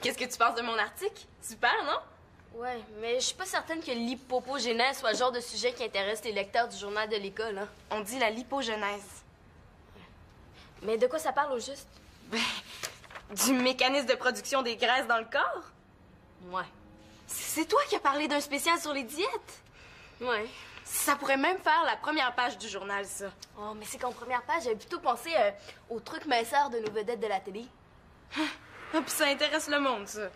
Qu'est-ce que tu penses de mon article? Super, non? Ouais, mais je suis pas certaine que l'hypopogénèse soit le genre de sujet qui intéresse les lecteurs du journal de l'école, hein. On dit la lipogenèse. Mais de quoi ça parle au juste? Ben, du mécanisme de production des graisses dans le corps. Ouais. C'est toi qui as parlé d'un spécial sur les diètes. Ouais. Ça pourrait même faire la première page du journal, ça. Oh, mais c'est qu'en première page, j'avais plutôt pensé aux trucs minceurs de nos vedettes de la télé. Ah, puis ça intéresse le monde, ça.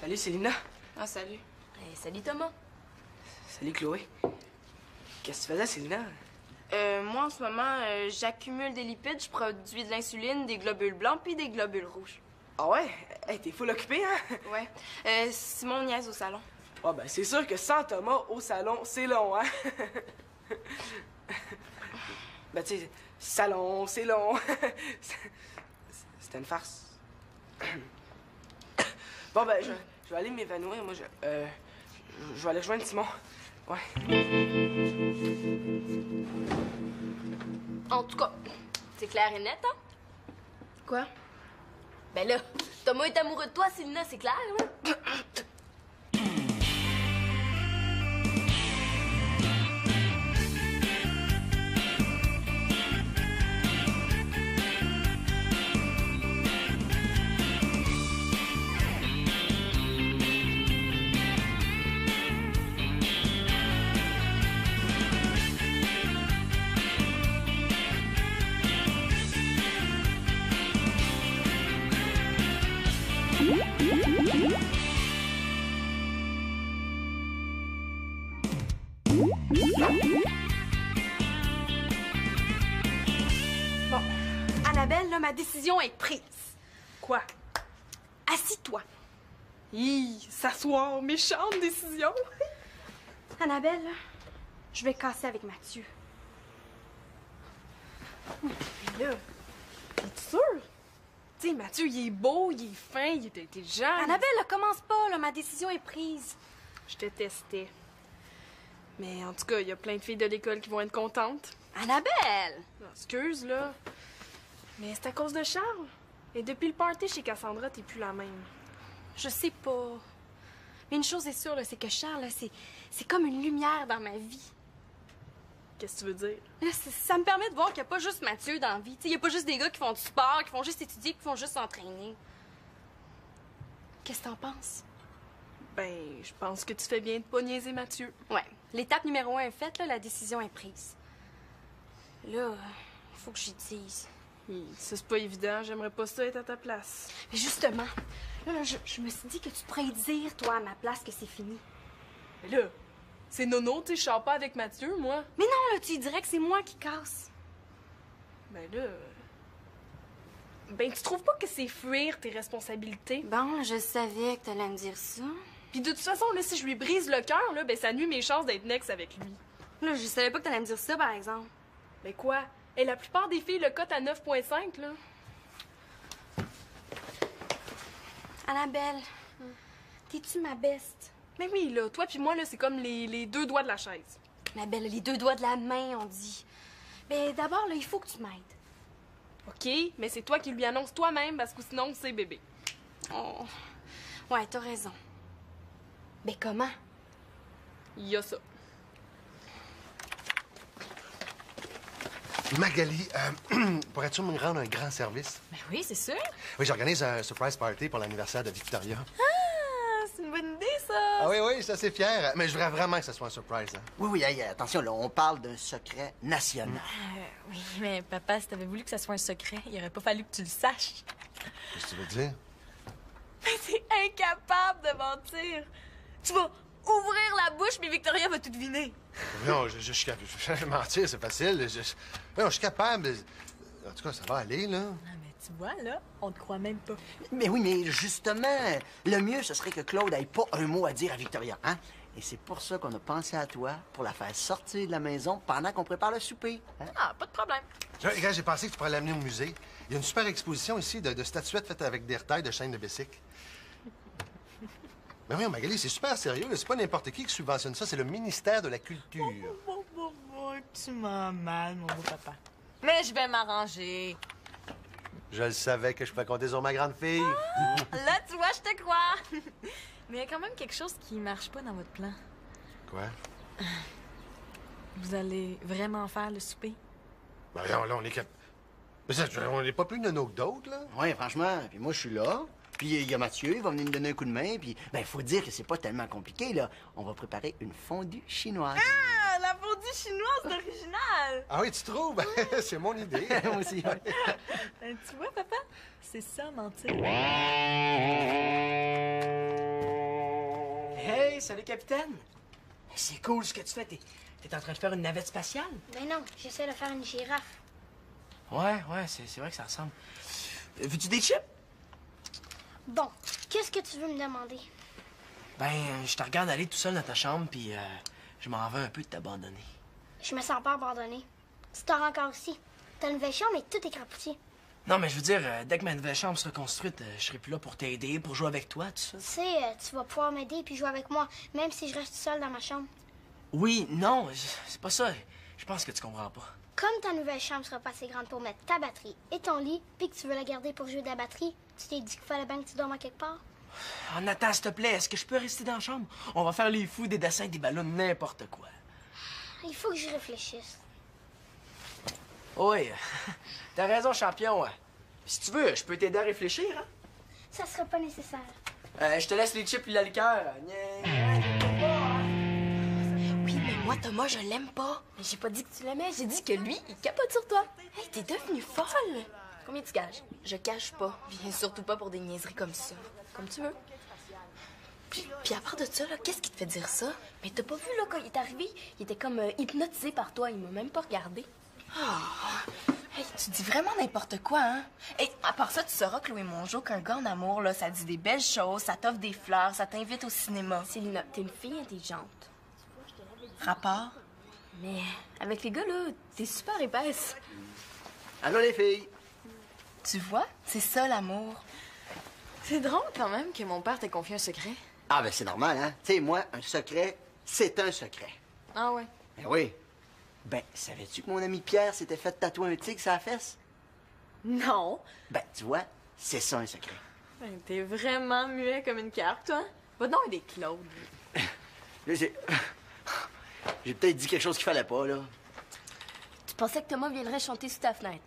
Salut, Célina. Ah, salut. Hey, salut Thomas. Salut, Chloé. Qu'est-ce que tu faisais, Célina? Moi, en ce moment, j'accumule des lipides, je produis de l'insuline, des globules blancs puis des globules rouges. Ah ouais? Hey, t'es full occupé, hein? Ouais. Simon niaise au salon. Ah ben, c'est sûr que sans Thomas au salon, c'est long, hein? Ben, tu sais, salon, c'est long. C'était une farce. Bon, ben, je vais aller m'évanouir. Moi, je vais aller rejoindre Simon. Ouais. En tout cas, c'est clair et net, hein? Quoi? Ben là, Thomas est amoureux de toi, Célina, c'est clair, là? Bon, Annabelle, là, ma décision est prise. Quoi? Assis-toi. Hi, s'asseoir, méchante décision. Annabelle, là, je vais casser avec Mathieu. Mais là, t'es sûr? Tu sais, Mathieu, il est beau, il est fin, il est intelligent. Annabelle, là, commence pas, là, ma décision est prise. Je te testais. Mais en tout cas, il y a plein de filles de l'école qui vont être contentes. Annabelle! Non, excuse, là. Mais c'est à cause de Charles. Et depuis le party chez Cassandra, t'es plus la même. Je sais pas. Mais une chose est sûre, là, c'est que Charles, là, c'est comme une lumière dans ma vie. Qu'est-ce que tu veux dire? Là, ça me permet de voir qu'il n'y a pas juste Mathieu dans la vie. Il n'y a pas juste des gars qui font du sport, qui font juste étudier, qui font juste s'entraîner. Qu'est-ce que t'en penses? Ben, je pense que tu fais bien de pas niaiser Mathieu. Ouais. L'étape numéro 1 est faite, là, la décision est prise. Là, il faut que j'y dise. Ça, c'est pas évident. J'aimerais pas ça être à ta place. Mais justement, là, je me suis dit que tu pourrais dire, toi, à ma place, que c'est fini. Mais là, c'est nono, tu sais, je sors pas avec Mathieu, moi. Mais non, là, tu dirais que c'est moi qui casse. Ben là... Ben, tu trouves pas que c'est fuir tes responsabilités? Bon, je savais que t'allais me dire ça. Puis de toute façon, là, si je lui brise le cœur, là, ben ça nuit mes chances d'être next avec lui. Là, je savais pas que t'allais me dire ça, par exemple. Ben quoi? Et la plupart des filles le cotent à 9,5, là. Annabelle, t'es-tu ma beste? Mais oui, là, toi puis moi, là, c'est comme les deux doigts de la chaise. Annabelle, les deux doigts de la main, on dit. Mais d'abord, là, il faut que tu m'aides. OK, mais c'est toi qui lui annonces toi-même, parce que sinon, c'est bébé. Oh. Ouais, t'as raison. Mais comment? Il y a ça. Magali, pourrais-tu me rendre un grand service? Ben oui, c'est sûr. Oui, j'organise un surprise party pour l'anniversaire de Victoria. Ah, c'est une bonne idée, ça. Ah oui, oui, je suis assez fier. Mais je voudrais vraiment que ce soit un surprise. Hein. Oui, oui, hey, attention, là, on parle d'un secret national. Oui, mais papa, si t'avais voulu que ça soit un secret, il aurait pas fallu que tu le saches. Qu'est-ce que tu veux dire? Mais t'es incapable de mentir. Tu vas ouvrir la bouche, mais Victoria va tout deviner. Non, je suis capable. Mentir, c'est facile. Non, je suis capable. En tout cas, ça va aller, là. Ah, mais tu vois, là, on te croit même pas. Mais oui, mais justement, le mieux, ce serait que Claude n'ait pas un mot à dire à Victoria, hein? Et c'est pour ça qu'on a pensé à toi, pour la faire sortir de la maison pendant qu'on prépare le souper. Hein? Ah, pas de problème. Regarde, j'ai pensé que tu pourrais l'amener au musée. Il y a une super exposition ici de statuettes faites avec des retailles de chaînes de bicycles. Mais oui, Magali, c'est super sérieux. C'est pas n'importe qui subventionne ça. C'est le ministère de la Culture. Tu m'as mal, mon beau papa. Mais je vais m'arranger. Je le savais que je pouvais compter sur ma grande fille. Là, tu vois, je te crois. Mais il y a quand même quelque chose qui marche pas dans votre plan. Quoi? Vous allez vraiment faire le souper? Ben, là, on est cap... Mais ça, on n'est pas plus nono que d'autres, là. Oui, franchement. Puis moi, je suis là. Puis il y a Mathieu, il va venir nous donner un coup de main. Puis, ben, faut dire que c'est pas tellement compliqué, là. On va préparer une fondue chinoise. Ah, la fondue chinoise, c'est original! Ah oui, tu trouves? C'est mon idée. Moi aussi, ouais. Tu vois, papa? C'est ça, mentir. Hey, salut, capitaine! C'est cool ce que tu fais. T'es en train de faire une navette spatiale? Ben non, j'essaie de faire une girafe. Ouais, c'est vrai que ça ressemble. Veux-tu des chips? Bon, qu'est-ce que tu veux me demander? Ben, je te regarde aller tout seul dans ta chambre, puis je m'en veux un peu de t'abandonner. Je me sens pas abandonnée. Tu t'en rends encore aussi. T'as une nouvelle chambre et tout est crapouti. Non, mais je veux dire, dès que ma nouvelle chambre sera construite, je serai plus là pour t'aider, pour jouer avec toi, tout ça. Tu sais, tu vas pouvoir m'aider puis jouer avec moi, même si je reste seule dans ma chambre. Oui, non, c'est pas ça. Je pense que tu comprends pas. Comme ta nouvelle chambre sera pas assez grande pour mettre ta batterie et ton lit, puis que tu veux la garder pour jouer de la batterie, tu t'es dit qu'il fallait bien que tu dormes à quelque part? En attends, s'il te plaît, est-ce que je peux rester dans la chambre? On va faire les fous, des dessins, des ballons, n'importe quoi. Il faut que j'y réfléchisse. Oui, t'as raison, champion. Si tu veux, je peux t'aider à réfléchir, hein? Ça sera pas nécessaire. Je te laisse les chips et la liqueur. Oui, mais moi, Thomas, je l'aime pas. Mais j'ai pas dit que tu l'aimais, j'ai dit que lui, il capote sur toi. Hey, t'es devenue folle. Combien tu gages? Je cache pas. Bien surtout pas pour des niaiseries comme ça. Comme tu veux. Puis à part de ça, là, qu'est-ce qui te fait dire ça? Mais t'as pas vu, là, quand il est arrivé, il était comme hypnotisé par toi. Il m'a même pas regardé. Hey, tu dis vraiment n'importe quoi, hein? Et à part ça, tu sauras, Chloé Mongeau, qu'un gars en amour, là, ça dit des belles choses, ça t'offre des fleurs, ça t'invite au cinéma. Célina, t'es une fille intelligente. Rapport? Mais avec les gars, là, t'es super épaisse. Allô, les filles? Tu vois? C'est ça, l'amour. C'est drôle quand même que mon père t'ait confié un secret. Ah, ben c'est normal, hein? Tu sais, moi, un secret, c'est un secret. Ah ouais? Ben oui. Ben, savais-tu que mon ami Pierre s'était fait tatouer un tigre sur la fesse? Non. Ben, tu vois, c'est ça un secret. Ben, t'es vraiment muet comme une carte, toi. Votre nom est des Claude. Là, j'ai peut-être dit quelque chose qu'il fallait pas, là. Tu pensais que Thomas viendrait chanter sous ta fenêtre?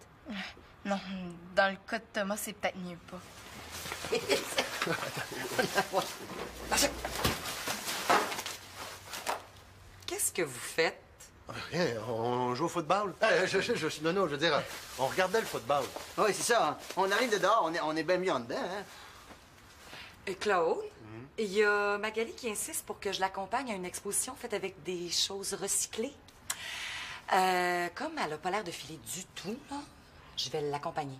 Non, dans le cas de Thomas, c'est peut-être mieux pas. Qu'est-ce que vous faites? Rien, on joue au football. Non, je veux dire, on regardait le football. Oui, c'est ça. Hein. On arrive de dehors, on est bien mis en dedans, hein? Claude, il y a Magali qui insiste pour que je l'accompagne à une exposition faite avec des choses recyclées. Comme elle a pas l'air de filer du tout, là, je vais l'accompagner.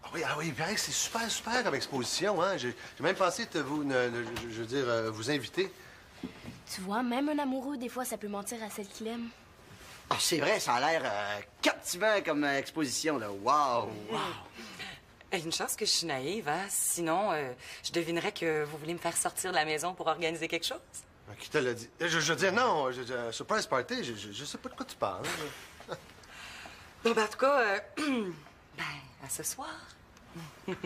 Ah oui, il paraît que c'est super comme exposition, hein. J'ai même pensé vous inviter. Tu vois, même un amoureux, des fois, ça peut mentir à celle qu'il aime. Ah, c'est vrai, ça a l'air captivant comme exposition, là. Wow! Une chance que je suis naïve, hein? Sinon, je devinerais que vous voulez me faire sortir de la maison pour organiser quelque chose. Qui te l'a dit? Je veux dire, non, surprise party, je sais pas de quoi tu parles. Bon, ben, en tout cas, à ce soir. Oui.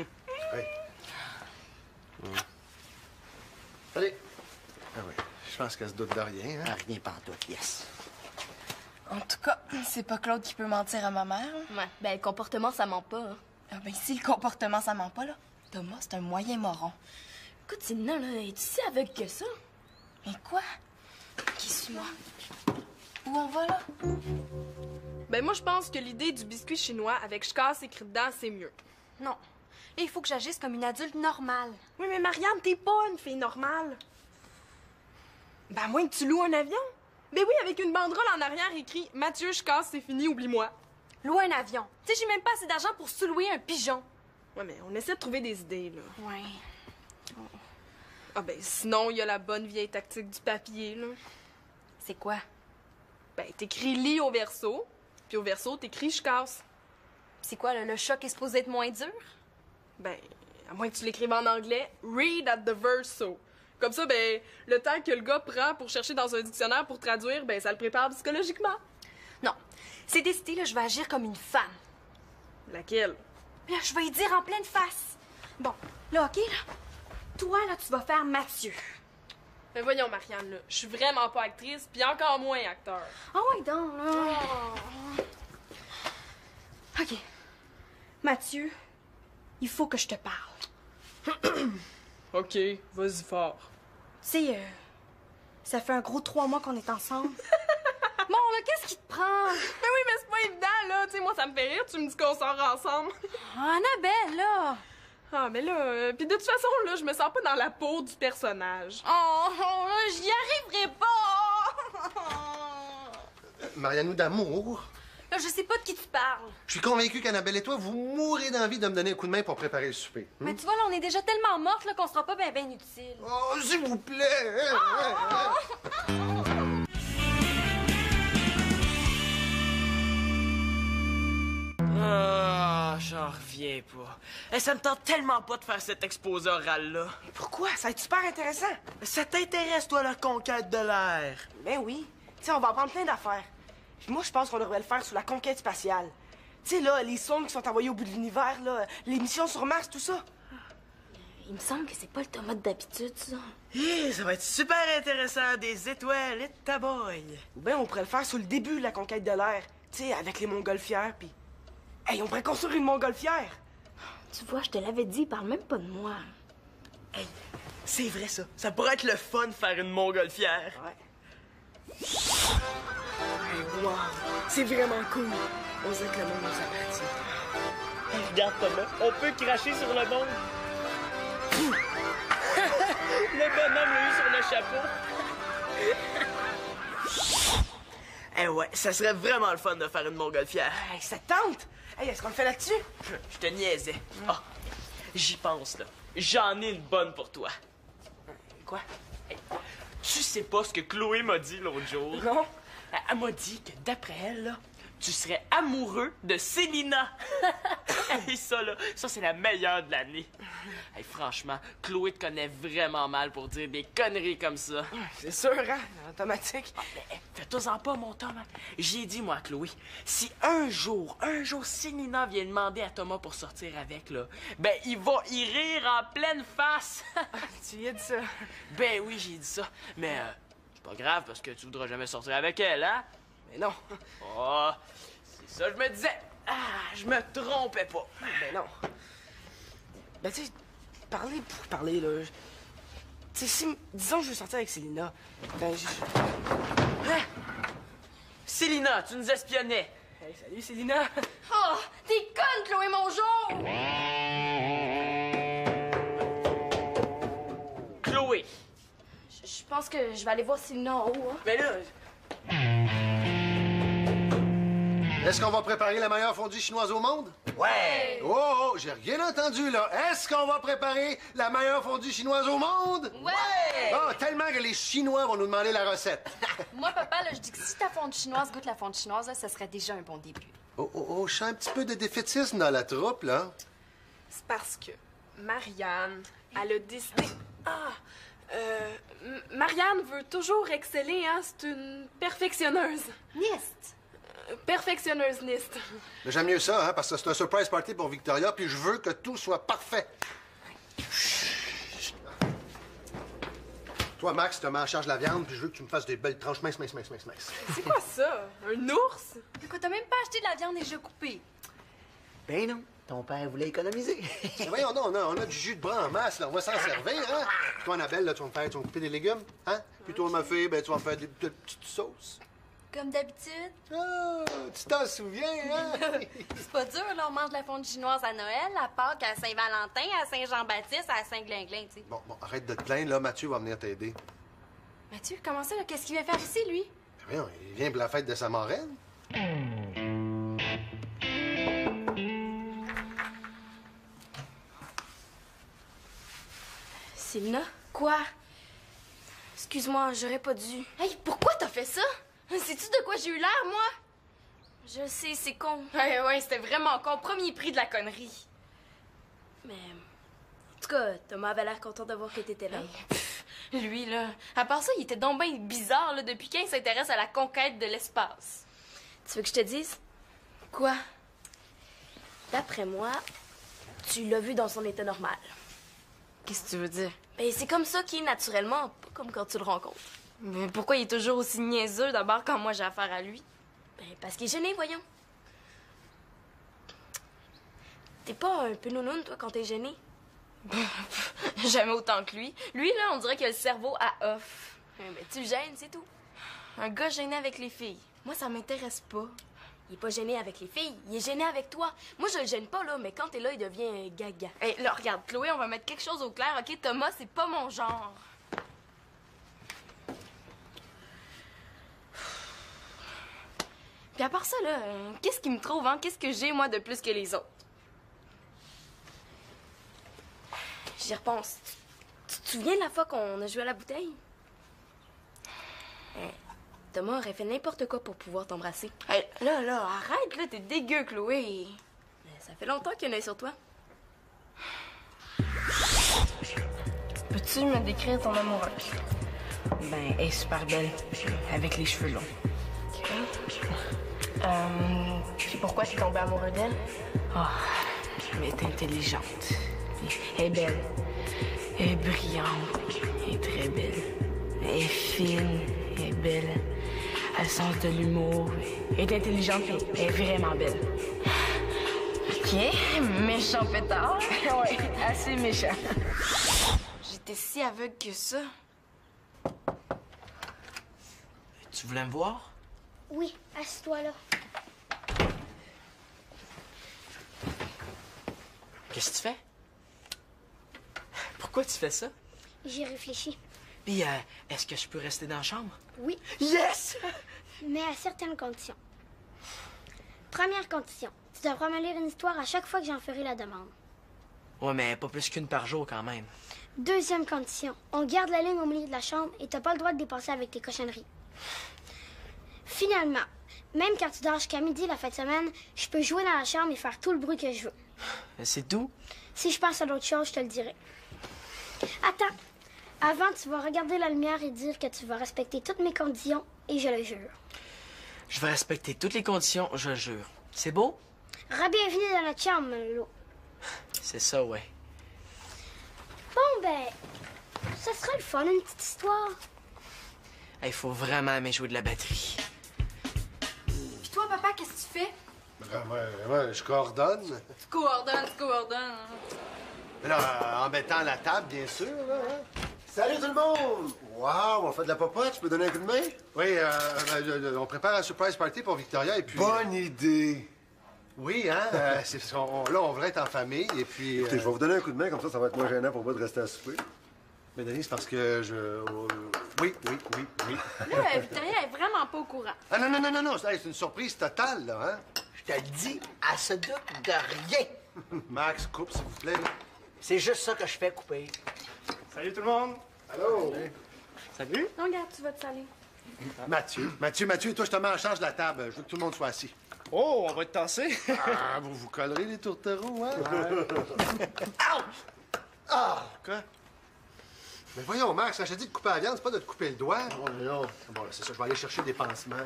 Allez. Ah oui, je pense qu'elle se doute de rien, hein? Rien pantoute, yes. En tout cas, c'est pas Claude qui peut mentir à ma mère. Ouais, ben le comportement, ça ment pas. Hein. Ah ben si le comportement, ça ment pas, là, Thomas, c'est un moyen moron. Écoute, Célina, là, es-tu si aveugle que ça? Mais quoi? Qui suis-moi? Où on va, là? Ben moi, je pense que l'idée du biscuit chinois avec je casse écrit dedans, c'est mieux. Non. Là, il faut que j'agisse comme une adulte normale. Oui, mais Marianne, t'es pas une fille normale. Ben, à moins que tu loues un avion. Ben oui, avec une banderole en arrière écrit « Mathieu, je casse, c'est fini, oublie-moi ». Louer un avion. Tu sais, j'ai même pas assez d'argent pour sous-louer un pigeon. Ouais, mais on essaie de trouver des idées, là. Ouais. Ah ben, sinon, il y a la bonne vieille tactique du papier, là. C'est quoi? Ben, t'écris « lit » au verso, puis au verso, t'écris « je casse C'est quoi, le choc est supposé être moins dur? ». Ben, à moins que tu l'écrives en anglais « read at the verso ». Comme ça, ben, le temps que le gars prend pour chercher dans un dictionnaire pour traduire, ben, ça le prépare psychologiquement. Non. C'est décidé, là, je vais agir comme une femme. Laquelle? Là, je vais y dire en pleine face. Bon, là, OK, là. Toi, là, tu vas faire Mathieu. Mais voyons, Marianne, là, je suis vraiment pas actrice, puis encore moins acteur. Ah ouais, donc, là. OK. Mathieu, il faut que je te parle. OK, vas-y fort. Tu sais, ça fait un gros 3 mois qu'on est ensemble. Bon, là, qu'est-ce qui te prend? Mais oui, mais c'est pas évident, là. Tu sais, moi, ça me fait rire, tu me dis qu'on sort ensemble. Annabelle, là. Ah, mais là, puis de toute façon, là, je me sens pas dans la peau du personnage. Oh, j'y arriverai pas. Marianou d'amour, Là, je sais pas de qui tu parles. je suis convaincu qu'Annabelle et toi, vous mourrez d'envie de me donner un coup de main pour préparer le souper. Mais tu vois, là, on est déjà tellement mortes là, qu'on sera pas ben utile. Oh, s'il vous plaît! Ah, j'en reviens pas. Ça me tente tellement pas de faire cet exposé oral-là. Pourquoi? Ça va être super intéressant. Ça t'intéresse, toi, la conquête de l'air? Ben oui. Tu sais, on va apprendre plein d'affaires. Puis moi, je pense qu'on devrait le faire sur la conquête spatiale. Tu sais, là, les sondes qui sont envoyées au bout de l'univers, là, les missions sur Mars, tout ça. Il me semble que c'est pas le tomate d'habitude, ça. Ça va être super intéressant, des étoiles et de ta boy. Ou bien on pourrait le faire sur le début de la conquête de l'air. Tu sais, avec les montgolfières, puis... Hey, on pourrait construire une montgolfière. Tu vois, je te l'avais dit, parle même pas de moi. Hey, c'est vrai, ça. Ça pourrait être le fun de faire une montgolfière. Ouais. Hey, wow. C'est vraiment cool. On dirait que le monde nous appartient. Hey, regarde, Thomas, on peut cracher sur le monde. Le bonhomme l'a eu sur le chapeau. Eh ouais, ça serait vraiment le fun de faire une montgolfière. Hey, ça te tente? Hey, est-ce qu'on le fait là-dessus? Je te niaisais. Ah, j'y pense, là. J'en ai une bonne pour toi. Quoi? Hey, tu sais pas ce que Chloé m'a dit l'autre jour? Non? Elle m'a dit que d'après elle, là, tu serais amoureux de Célina. Et ça, là, ça, c'est la meilleure de l'année. Hey, franchement, Chloé te connaît vraiment mal pour dire des conneries comme ça. C'est sûr, hein? Automatique. Ah, mais fais-toi-en pas, mon Thomas. J'ai dit, moi, à Chloé, si un jour, Célina vient demander à Thomas pour sortir avec, là, ben, il va y rire en pleine face. Tu lui as dit ça? Ben oui, j'ai dit ça. Mais c'est pas grave, parce que tu voudras jamais sortir avec elle, hein? Mais non. Oh, c'est ça, je me disais. Ah, je me trompais pas. Ben non. Ben tu sais, parler pour parler, là. Tu sais, si, disons que je veux sortir avec Célina, ben Hein? Célina, tu nous espionnais. Hey, salut Célina. Oh, t'es conne, Chloé Mongeau! Chloé. Je pense que je vais aller voir Célina en haut, hein. Ben là... Est-ce qu'on va préparer la meilleure fondue chinoise au monde? Ouais! Oh, j'ai rien entendu, là. Est-ce qu'on va préparer la meilleure fondue chinoise au monde? Ouais! Ah, tellement que les Chinois vont nous demander la recette. Moi, papa, là, je dis que si ta fondue chinoise goûte la fondue chinoise, là, ça serait déjà un bon début. Oh, je sens un petit peu de défaitisme dans la troupe, là. C'est parce que Marianne, elle a décidé... Marianne veut toujours exceller, hein? C'est une perfectionneuse. Nist! Perfectionneuse niste. Mais j'aime mieux ça, hein, parce que c'est un surprise party pour Victoria, puis je veux que tout soit parfait. Toi, Max, tu te mets en charge de la viande, puis je veux que tu me fasses des belles tranches minces. C'est quoi ça? Un ours? De quoi, t'as même pas acheté de la viande déjà coupée? Ben non, ton père voulait économiser. Mais voyons donc, on a du jus de bras en masse, là, on va s'en servir, hein? Puis toi, Annabelle, là, tu vas me couper des légumes, hein? Puis toi, ma fille, ben, tu vas me faire des petites sauces. Comme d'habitude. Ah, tu t'en souviens, hein? C'est pas dur, là, on mange de la fondue chinoise à Noël, à Pâques, à Saint-Valentin, à Saint-Jean-Baptiste, à Saint-Glinglin, tu sais. Bon, arrête de te plaindre, là, Mathieu va venir t'aider. Mathieu, comment ça, là? Qu'est-ce qu'il vient faire ici, lui? Ben voyons, il vient pour la fête de sa marraine. Célina? Quoi? Excuse-moi, j'aurais pas dû. Hey, pourquoi t'as fait ça? Sais-tu de quoi j'ai eu l'air, moi? Je sais, c'est con. Ouais, c'était vraiment con. Premier prix de la connerie. Mais... En tout cas, Thomas avait l'air content de voir que t'étais là. Lui, là, à part ça, il était donc bien bizarre, là, depuis quand il s'intéresse à la conquête de l'espace. Tu veux que je te dise? Quoi? D'après moi, tu l'as vu dans son état normal. Qu'est-ce que tu veux dire? Ben, c'est comme ça qu'il est naturellement, pas comme quand tu le rencontres. Mais pourquoi il est toujours aussi niaiseux d'abord quand moi j'ai affaire à lui? Ben, parce qu'il est gêné, voyons. T'es pas un peu nounoun, toi, quand t'es gêné? Jamais autant que lui. Lui, là, on dirait qu'il a le cerveau à off. Ben, tu le gênes, c'est tout. Un gars gêné avec les filles. Moi, ça m'intéresse pas. Il est pas gêné avec les filles, il est gêné avec toi. Moi, je le gêne pas, là, mais quand t'es là, il devient gaga. Hey, là, regarde, Chloé, on va mettre quelque chose au clair, OK? Thomas, c'est pas mon genre. Puis à part ça, là, qu'est-ce qui me trouve, hein? Qu'est-ce que j'ai, moi, de plus que les autres? J'y repense. Tu te souviens de la fois qu'on a joué à la bouteille? Thomas aurait fait n'importe quoi pour pouvoir t'embrasser. Hey, là, arrête, là, t'es dégueu, Chloé. Ça fait longtemps qu'il y en a sur toi. Peux-tu me décrire ton amoureuse? Ben, elle est super belle, avec les cheveux longs. Puis pourquoi tu es tombé amoureux d'elle? Ah, elle est intelligente. Elle est belle. Elle est brillante. Elle est très belle. Elle est fine. Elle est belle. Elle a le sens de l'humour. Elle est intelligente et elle est vraiment belle. OK, méchant pétard. Ouais, assez méchant. J'étais si aveugle que ça. Tu voulais me voir? Oui, assieds-toi là. Qu'est-ce que tu fais? Pourquoi tu fais ça? J'y réfléchis. Puis, est-ce que je peux rester dans la chambre? Oui, Yes! mais à certaines conditions. Première condition, tu devras me lire une histoire à chaque fois que j'en ferai la demande. Ouais, mais pas plus qu'une par jour quand même. Deuxième condition, on garde la ligne au milieu de la chambre et t'as pas le droit de dépasser avec tes cochonneries. Finalement, même quand tu dors jusqu'à midi la fin de semaine, je peux jouer dans la chambre et faire tout le bruit que je veux. C'est tout? Si je pense à d'autres choses, je te le dirai. Attends. Avant, tu vas regarder la lumière et dire que tu vas respecter toutes mes conditions, et je le jure. Je vais respecter toutes les conditions, je jure. C'est beau? Re-bienvenue dans notre chambre, Lolo. C'est ça, ouais. Bon, ben, ça serait le fun, une petite histoire. Il faut vraiment aimer jouer de la batterie. Puis toi, papa, qu'est-ce que tu fais? Ouais, je coordonne. Tu coordonnes. Mais là, en mettant la table, bien sûr, là. Hein? Salut tout le monde! Wow, on fait de la popote, tu peux donner un coup de main? Oui, on prépare un surprise party pour Victoria et puis... Bonne idée! Oui, hein? Là, on voudrait être en famille et puis... Écoutez, je vais vous donner un coup de main, comme ça va être moins gênant pour moi de rester à souper. Mais Denis, c'est parce que Oui. Là, Victoria est vraiment pas au courant. Ah non, c'est une surprise totale, là, hein? Je te le dis, elle se doute de rien. Max, coupe, s'il vous plaît. C'est juste ça que je fais couper. Salut tout le monde! Allô? Salut! Non, regarde, tu vas te saler. Mathieu, toi, je te mets en charge de la table. Je veux que tout le monde soit assis. Oh, on va être tassé! Ah, vous collerez les tourtereaux, hein? Quoi? Mais voyons, Max, quand je te dis de couper la viande, c'est pas de te couper le doigt. Non. Bon, c'est ça, je vais aller chercher des pansements.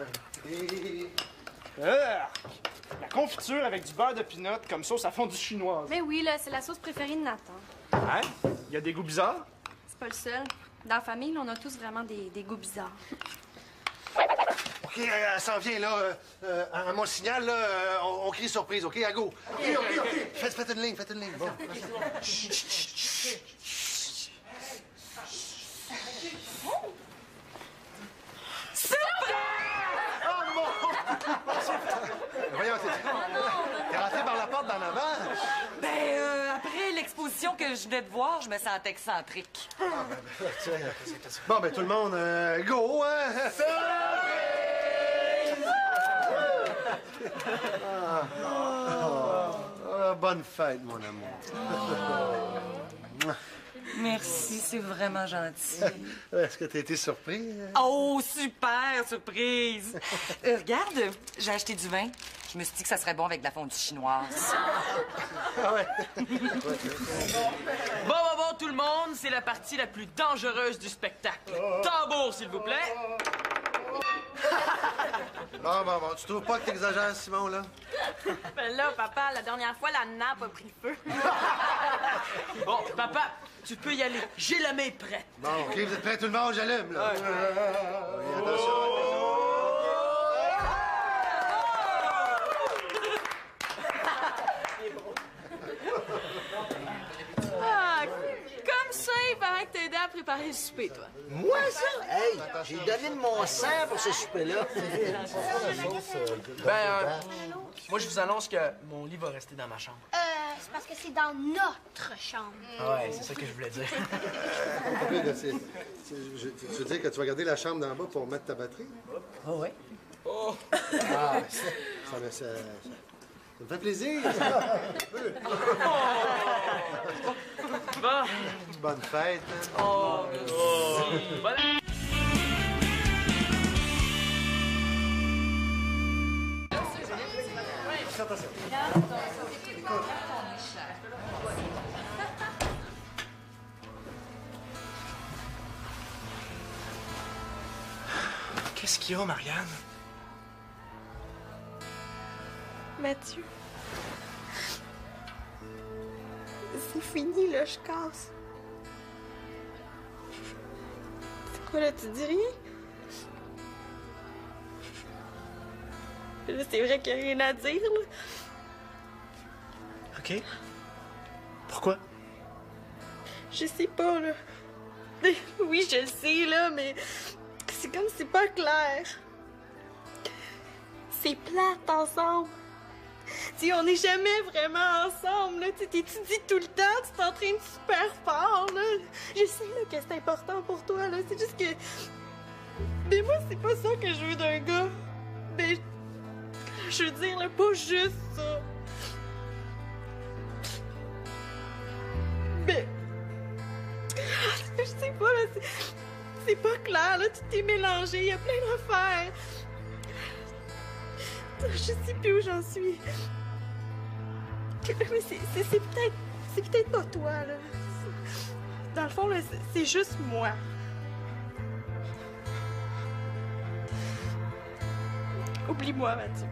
La confiture avec du beurre de pinot comme sauce à fondue chinoise. Mais oui, là, c'est la sauce préférée de Nathan. Hein? Il y a des goûts bizarres? C'est pas le seul. Dans la famille, là, on a tous vraiment des goûts bizarres. OK, elle s'en vient, là. À mon signal, là, on crie surprise, OK? À go. OK. Faites une ligne. Bon. Voyons, t'es rentré par la porte d'en avant? Ben, après l'exposition que je venais de voir, je me sentais excentrique. Bon, ben, tout le monde, go, hein? Bonne fête, mon amour. Merci, c'est vraiment gentil. Est-ce que t'as été surpris? Oh, super surprise! Regarde, j'ai acheté du vin. Je me suis dit que ça serait bon avec de la fondue chinoise. Ah ouais? Bon, tout le monde, c'est la partie la plus dangereuse du spectacle. Tambour, s'il vous plaît. Bon, tu trouves pas que t'exagères, Simon, là? Ben là, papa, la dernière fois, la nappe a pris feu. Papa, tu peux y aller. J'ai la main prête. Bon, OK, vous êtes prêts tout le monde? J'allume, là. Oui, attention. Ah, comme ça, il paraît que t'as aidé à préparer le souper, toi. Moi, ça? Hey, j'ai donné de mon sang pour ce souper-là. Moi, je vous annonce que mon lit va rester dans ma chambre. C'est parce que c'est dans notre chambre. Ouais, c'est ça que je voulais dire. OK, là, tu veux dire que tu vas garder la chambre d'en bas pour mettre ta batterie? Oh, oui. Oh! Ah, ça me fait plaisir, ça. Bon. Bonne fête. Hein? Oh, voilà. Qu'est-ce qu'il y a, Marianne? Mathieu. C'est fini, là, je casse. C'est quoi, là, tu dis rien? Là, c'est vrai qu'il n'y a rien à dire, là. OK. Pourquoi? Je sais pas, là. Oui, je le sais, là, mais c'est comme si c'est pas clair. C'est plate ensemble. Tu sais, on n'est jamais vraiment ensemble, là. Tu t'étudies tout le temps, tu t'entraînes super fort, là. Je sais, là, que c'est important pour toi, là. C'est juste que... Mais moi, c'est pas ça que je veux d'un gars. Mais... Je veux dire, là, pas juste ça. Mais... Je sais pas, là, c'est pas clair, là. Tu t'es mélangé, il y a plein d'affaires. Je sais plus où j'en suis. Mais c'est peut-être pas toi, là. Dans le fond, là, c'est juste moi. Oublie-moi, Mathieu.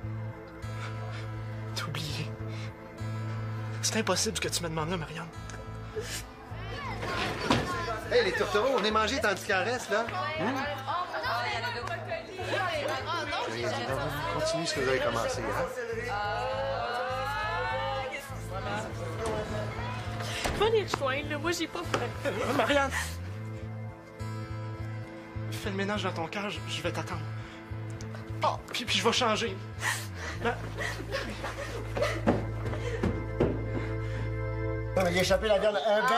T'oublier. C'est impossible ce que tu me demandes là, Marianne. Hey, les tourtereaux, on est mangés tandis qu'il en reste, là. Hein? Continue ce que vous avez commencé, hein? Va les rejoindre, là. Moi, j'ai pas faim. Marianne! Fais le ménage dans ton cœur, je vais t'attendre. Oh, puis je vais changer. On va y échapper la gueule. Un bec,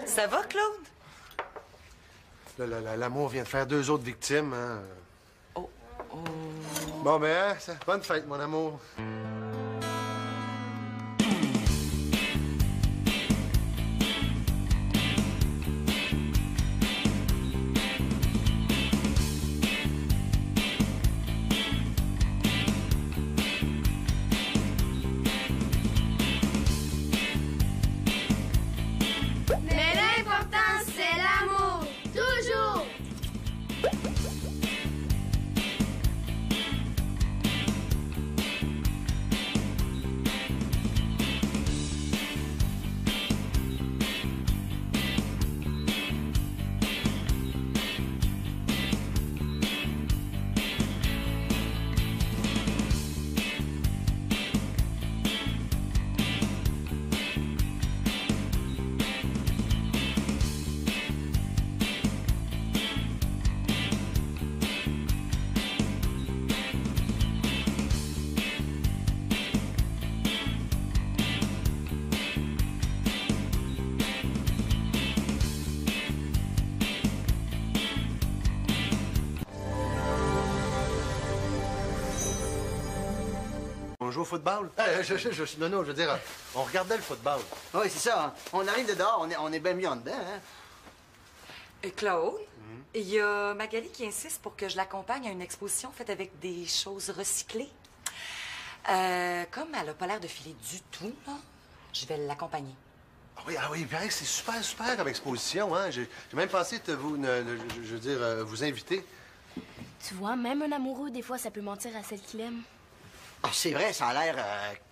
Ça va, Claude? L'amour vient de faire 2 autres victimes, hein? Oh. Bon, ben, hein, bonne fête, mon amour. Mais l'important, c'est l'amour. Toujours. On joue au football? Non, je veux dire, on regardait le football. Oui, c'est ça. Hein. On arrive de dehors, on est bien mis en dedans. Hein? Et Claude, il y a Magali qui insiste pour que je l'accompagne à une exposition faite avec des choses recyclées. Comme elle n'a pas l'air de filer du tout, là, je vais l'accompagner. Ah oui, il paraît que c'est super comme exposition, hein? J'ai même pensé vous inviter. Tu vois, même un amoureux, des fois, ça peut mentir à celle qu'il aime. Ah, c'est vrai, ça a l'air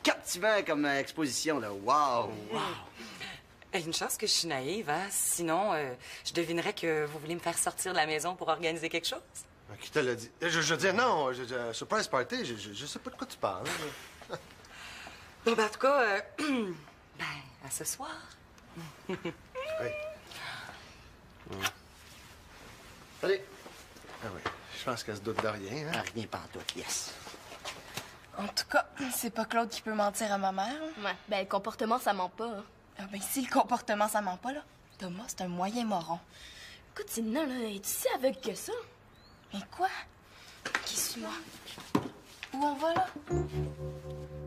captivant comme exposition, là. Wow! Une chance que je suis naïve, hein? Sinon, je devinerais que vous voulez me faire sortir de la maison pour organiser quelque chose. Qui te l'a dit? Je veux dire, non, surprise party, je sais pas de quoi tu parles. Bon, ben, en tout cas, ben, à ce soir. Oui. Allez. Ah oui, je pense qu'elle se doute de rien, hein? Rien pantoute, yes. En tout cas, c'est pas Claude qui peut mentir à ma mère. Ouais, ben, le comportement, ça ment pas. Hein. Ah ben, si le comportement, ça ment pas, là, Thomas, c'est un moyen moron. Écoute, Célina, là, es-tu si aveugle que ça? Mais quoi? Qui suis-moi? Où on va, là?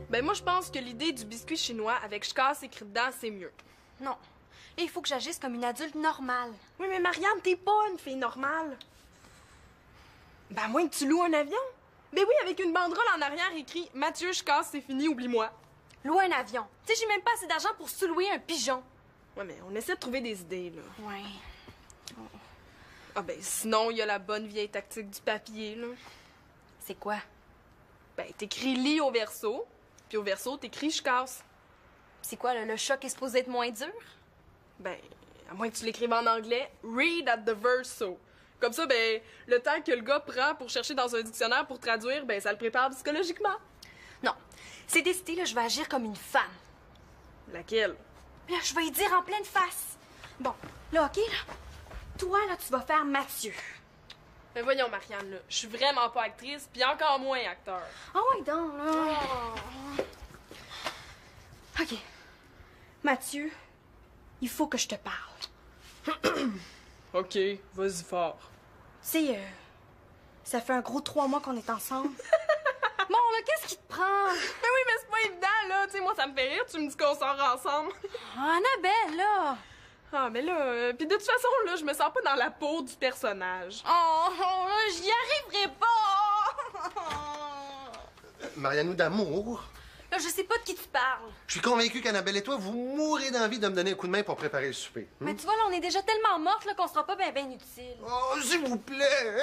Ben moi, je pense que l'idée du biscuit chinois avec je casse écrit dedans, c'est mieux. Non. Et il faut que j'agisse comme une adulte normale. Oui, mais Marianne, t'es pas une fille normale. Ben, à moins que tu loues un avion. Ben oui, avec une banderole en arrière écrit « Mathieu, je casse, c'est fini, oublie-moi ». Louer un avion. Tu sais, j'ai même pas assez d'argent pour sous-louer un pigeon. Ouais, mais on essaie de trouver des idées, là. Ouais. Ah ben, sinon, il y a la bonne vieille tactique du papier, là. C'est quoi? Ben, t'écris « lit » au verso, puis au verso, t'écris « je casse ». C'est quoi, le choc est supposé être moins dur? Ben, à moins que tu l'écrives en anglais, « read at the verso ». Comme ça, ben, le temps que le gars prend pour chercher dans un dictionnaire pour traduire, ben, ça le prépare psychologiquement. Non. C'est décidé, là, je vais agir comme une femme. Laquelle? Là, je vais y dire en pleine face. Bon, là, OK, là. Toi, là, tu vas faire Mathieu. Ben voyons, Marianne, là, je suis vraiment pas actrice, puis encore moins acteur. Ah ouais, donc, là. OK. Mathieu, il faut que je te parle. OK, vas-y fort. Tu sais, ça fait un gros 3 mois qu'on est ensemble. Bon, là, qu'est-ce qui te prend? Ben oui, mais c'est pas évident, là. Tu sais, moi, ça me fait rire, tu me dis qu'on sort ensemble. Annabelle, là. Ah, mais là, puis de toute façon, là, je me sens pas dans la peau du personnage. Oh, j'y arriverai pas. Marianou d'amour, Là, je sais pas de qui tu parles. je suis convaincu qu'Annabelle et toi, vous mourrez d'envie de me donner un coup de main pour préparer le souper. Mais tu vois, là, on est déjà tellement mortes là, qu'on sera pas ben utile. Oh, s'il vous plaît!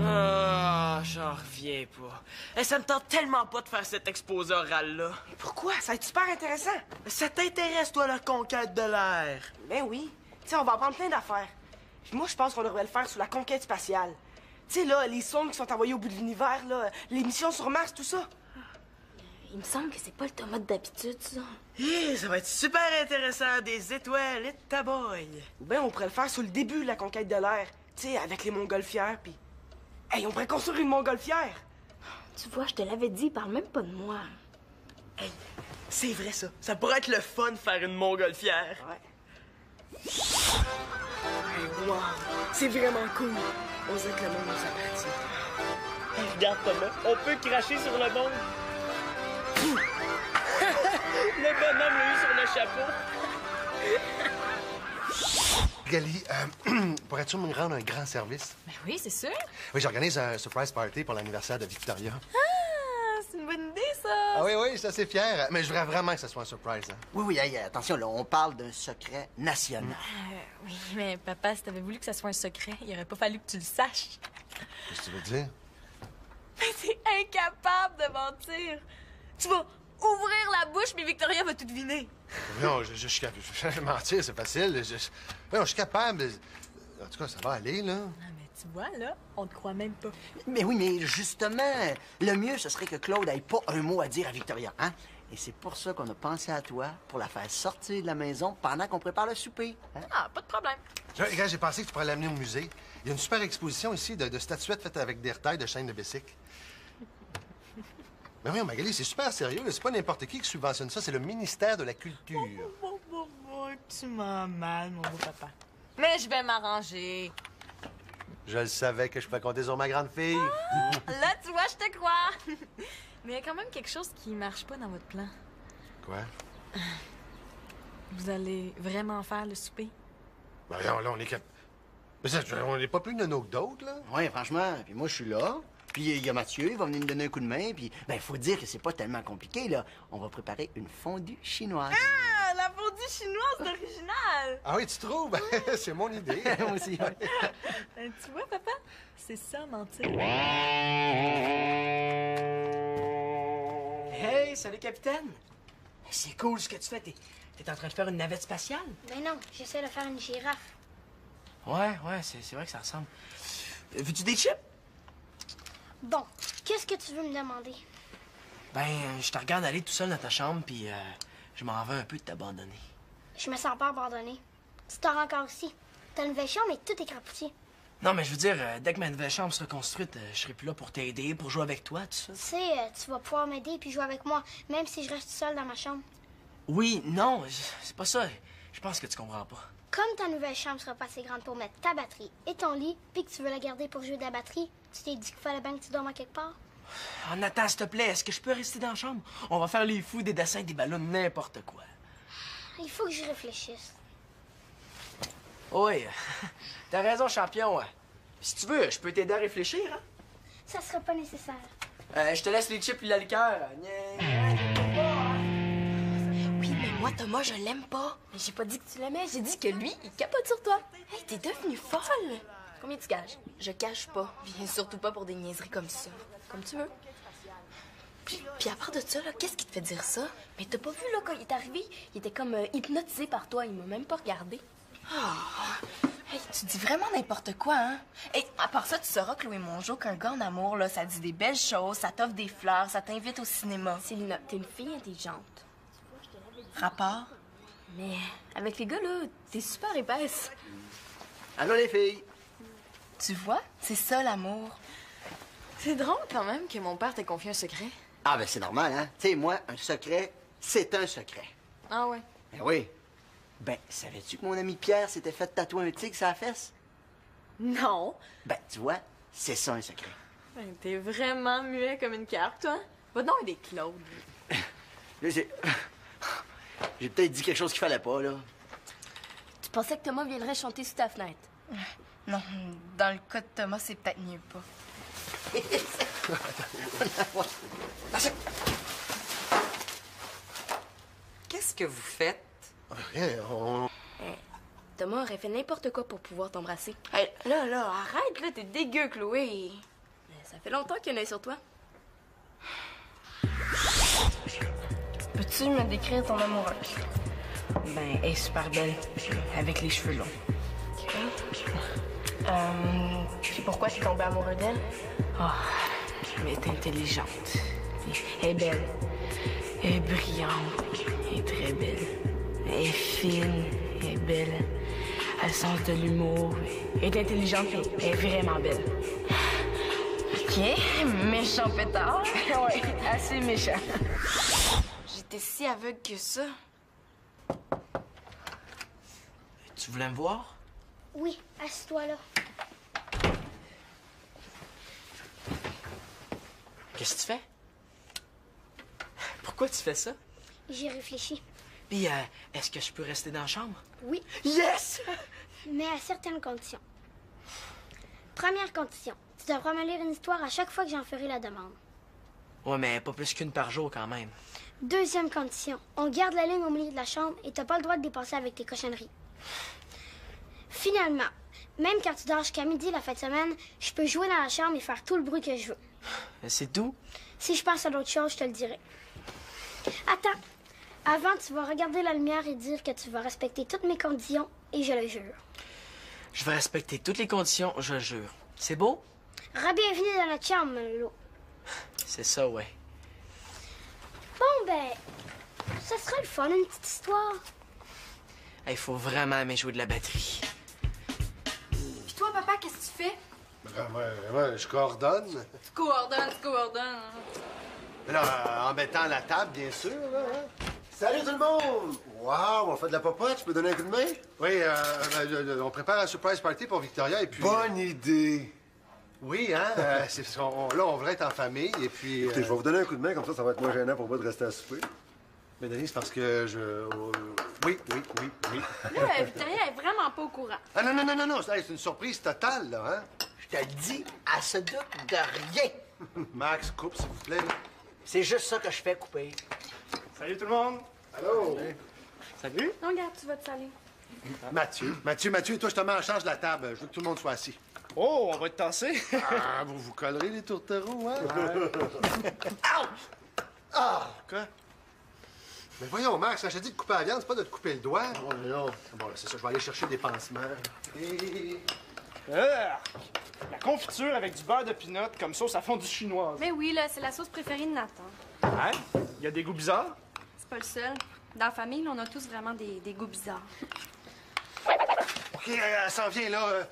Ah, j'en reviens pas. Eh, ça me tente tellement pas de faire cet exposé oral-là. Pourquoi? Ça va être super intéressant. Ça t'intéresse, toi, la conquête de l'air? Ben oui. Tu sais, on va apprendre plein d'affaires. Puis moi, je pense qu'on devrait le faire sur la conquête spatiale. Tu sais, là, les sondes qui sont envoyées au bout de l'univers, là, les missions sur Mars, tout ça. Il me semble que c'est pas le tomate d'habitude, ça. Ça va être super intéressant, des étoiles et de ta boy. Ou bien on pourrait le faire sur le début de la conquête de l'air. Tu sais, avec les montgolfières, puis... Hey, on pourrait construire une montgolfière. Tu vois, je te l'avais dit, parle même pas de moi. Hey, c'est vrai, ça. Ça pourrait être le fun de faire une montgolfière. Ouais. Hey, wow! C'est vraiment cool. On dirait que le monde nous appartient. Regarde, Thomas, on peut cracher sur le monde. Le bonhomme l'a eu sur le chapeau. Gali, pourrais-tu me rendre un grand service? Ben oui, c'est sûr. Oui, j'organise un surprise party pour l'anniversaire de Victoria. Ah, c'est une bonne idée, ça. Ah oui, oui, je suis assez fier. Mais je voudrais vraiment que ce soit un surprise. Hein. Oui, oui, hey, attention, là, on parle d'un secret national. Oui, mais papa, si t'avais voulu que ça soit un secret, il aurait pas fallu que tu le saches. Qu'est-ce que tu veux dire? Mais c'est incapable de mentir. Tu vas ouvrir la bouche, mais Victoria va tout deviner. Non, je suis capable. Mentir, c'est facile. Non, je suis capable. En tout cas, ça va aller, là. Ah, mais tu vois, là, on te croit même pas. Mais oui, mais justement, le mieux, ce serait que Claude ait pas un mot à dire à Victoria, hein? Et c'est pour ça qu'on a pensé à toi, pour la faire sortir de la maison pendant qu'on prépare le souper. Hein? Ah, pas de problème. Regarde, j'ai pensé que tu pourrais l'amener au musée. Il y a une super exposition ici de statuettes faites avec des retailles de chaînes de bicycles. Mais oui, Magali, c'est super sérieux. C'est pas n'importe qui subventionne ça. C'est le ministère de la Culture. Tu m'as mal, mon beau papa. Mais je vais m'arranger. Je le savais que je pouvais compter sur ma grande fille. Là, tu vois, je te crois. Mais il y a quand même quelque chose qui marche pas dans votre plan. Quoi? Vous allez vraiment faire le souper? Ben là, on est Mais ça, on n'est pas plus de nos que d'autres, là. Oui, franchement. Puis moi, je suis là. Puis il y a Mathieu, il va venir me donner un coup de main. Puis, ben, faut dire que c'est pas tellement compliqué, là. On va préparer une fondue chinoise. Ah, la la fondue chinoise d'original! Ah oui, tu trouves? C'est mon idée. Moi aussi, oui. Tu vois, papa? C'est ça, mentir. Hey, salut, capitaine! C'est cool ce que tu fais. T'es en train de faire une navette spatiale? Ben non, j'essaie de faire une girafe. Ouais, c'est vrai que ça ressemble. Veux-tu des chips? Bon, qu'est-ce que tu veux me demander? Ben, je te regarde aller tout seul dans ta chambre, puis je m'en veux un peu de t'abandonner. Je me sens pas abandonnée. Tu t'en rends encore aussi. T'as une nouvelle chambre et tout est crapoutier. Non, mais je veux dire, dès que ma nouvelle chambre sera construite, je serai plus là pour t'aider, pour jouer avec toi, tout ça. Tu sais, tu vas pouvoir m'aider puis jouer avec moi, même si je reste seule dans ma chambre. Oui, non, c'est pas ça. Je pense que tu comprends pas. Comme ta nouvelle chambre sera pas assez grande pour mettre ta batterie et ton lit, puis que tu veux la garder pour jouer de la batterie, tu t'es dit qu'il fallait bien que tu dormes à quelque part? En attends, s'il te plaît, est-ce que je peux rester dans la chambre? On va faire les fous, des dessins, des ballons, n'importe quoi. Il faut que j'y réfléchisse. Oui, t'as raison, champion. Si tu veux, je peux t'aider à réfléchir, hein? Ça sera pas nécessaire. Je te laisse les chips et la liqueur. Oui, mais moi, Thomas, je l'aime pas. Mais j'ai pas dit que tu l'aimais, j'ai dit que lui, il capote sur toi. Hey, t'es devenue folle. Combien tu gages? Je cache pas. Viens surtout pas pour des niaiseries comme ça. Comme tu veux. Puis à part de ça, là, qu'est-ce qui te fait dire ça? Mais t'as pas vu, là, quand il est arrivé, il était comme hypnotisé par toi. Il m'a même pas regardé. Oh. Hey, tu dis vraiment n'importe quoi, hein? Et à part ça, tu sauras, Chloé Mongeau, qu'un gars en amour, là, ça dit des belles choses, ça t'offre des fleurs, ça t'invite au cinéma. Célina, t'es une fille intelligente. Rapport? Mais avec les gars, là, t'es super épaisse. Allô, les filles? Tu vois? C'est ça, l'amour. C'est drôle quand même que mon père t'ait confié un secret. Ah, ben c'est normal, hein? Tu sais, moi, un secret, c'est un secret. Ah ouais? Ben oui. Ben, savais-tu que mon ami Pierre s'était fait tatouer un tigre sur la fesse? Non. Ben, tu vois, c'est ça un secret. Ben, t'es vraiment muet comme une carte, toi. Votre nom est des Claude. Là, j'ai peut-être dit quelque chose qu'il fallait pas, là. Tu pensais que Thomas viendrait chanter sous ta fenêtre? Non, dans le cas de Thomas, c'est peut-être mieux pas. Qu'est-ce que vous faites? Rien, Thomas aurait fait n'importe quoi pour pouvoir t'embrasser. Hey, là, arrête, là, t'es dégueu, Chloé. Ça fait longtemps qu'il y en a sur toi. Peux-tu me décrire ton amoureux? Ben, elle est super belle, avec les cheveux longs. Puis pourquoi t'es tombé amoureux d'elle? Oh, mais elle est intelligente. Elle est belle. Elle est brillante. Elle est très belle. Elle est fine. Elle est belle. Elle a le sens de l'humour. Elle est intelligente et elle est vraiment belle. OK, méchant pétard. Ouais, assez méchant. J'étais si aveugle que ça. Tu voulais me voir? Oui, assis-toi là. Qu'est-ce que tu fais? Pourquoi tu fais ça? J'y réfléchis. Puis, est-ce que je peux rester dans la chambre? Oui. Yes! Mais à certaines conditions. Première condition, tu devras me lire une histoire à chaque fois que j'en ferai la demande. Ouais, mais pas plus qu'une par jour quand même. Deuxième condition, on garde la ligne au milieu de la chambre et t'as pas le droit de dépasser avec tes cochonneries. Finalement, même quand tu dors jusqu'à midi la fin de semaine, je peux jouer dans la chambre et faire tout le bruit que je veux. C'est tout? Si je passe à d'autres choses, je te le dirai. Attends. Avant, tu vas regarder la lumière et dire que tu vas respecter toutes mes conditions et je le jure. Je vais respecter toutes les conditions, je le jure. C'est beau? Re-bienvenue dans notre chambre, Lolo. C'est ça, ouais. Bon, ben, ça serait le fun, une petite histoire. Il faut vraiment aimer jouer de la batterie. Puis toi, papa, qu'est-ce que tu fais? Ouais, je coordonne. Tu coordonnes. Mais là, en mettant la table, bien sûr, là, hein? Salut tout le monde! Wow, on fait de la popote, tu peux donner un coup de main? Oui, on prépare un surprise party pour Victoria et puis... Bonne idée! Oui, hein? Là, on voudrait être en famille et puis... Écoutez, je vais vous donner un coup de main, comme ça va être moins gênant pour moi de rester à souper. Mais Denis, c'est parce que je... Oui. Là, Victoria est vraiment pas au courant. Ah non, c'est une surprise totale, là, hein? Je te le dis, elle se doute de rien. Max, coupe, s'il vous plaît. C'est juste ça que je fais couper. Salut tout le monde! Allô? Salut. Non, regarde, tu vas te saler. Mathieu, toi, je te mets en charge de la table. Je veux que tout le monde soit assis. Oh, on va te tasser. Ah, vous vous collerez les tourtereaux, hein? Ah! Quoi? Mais voyons, Max, quand je te dis de couper la viande, c'est pas de te couper le doigt. Oh, non. Bon, là, c'est ça, je vais aller chercher des pansements. La confiture avec du beurre de pinot, comme sauce à fondue chinoise. Mais oui, là, c'est la sauce préférée de Nathan. Hein? Il y a des goûts bizarres? C'est pas le seul. Dans la famille, là, on a tous vraiment des goûts bizarres. OK, elle s'en vient, là.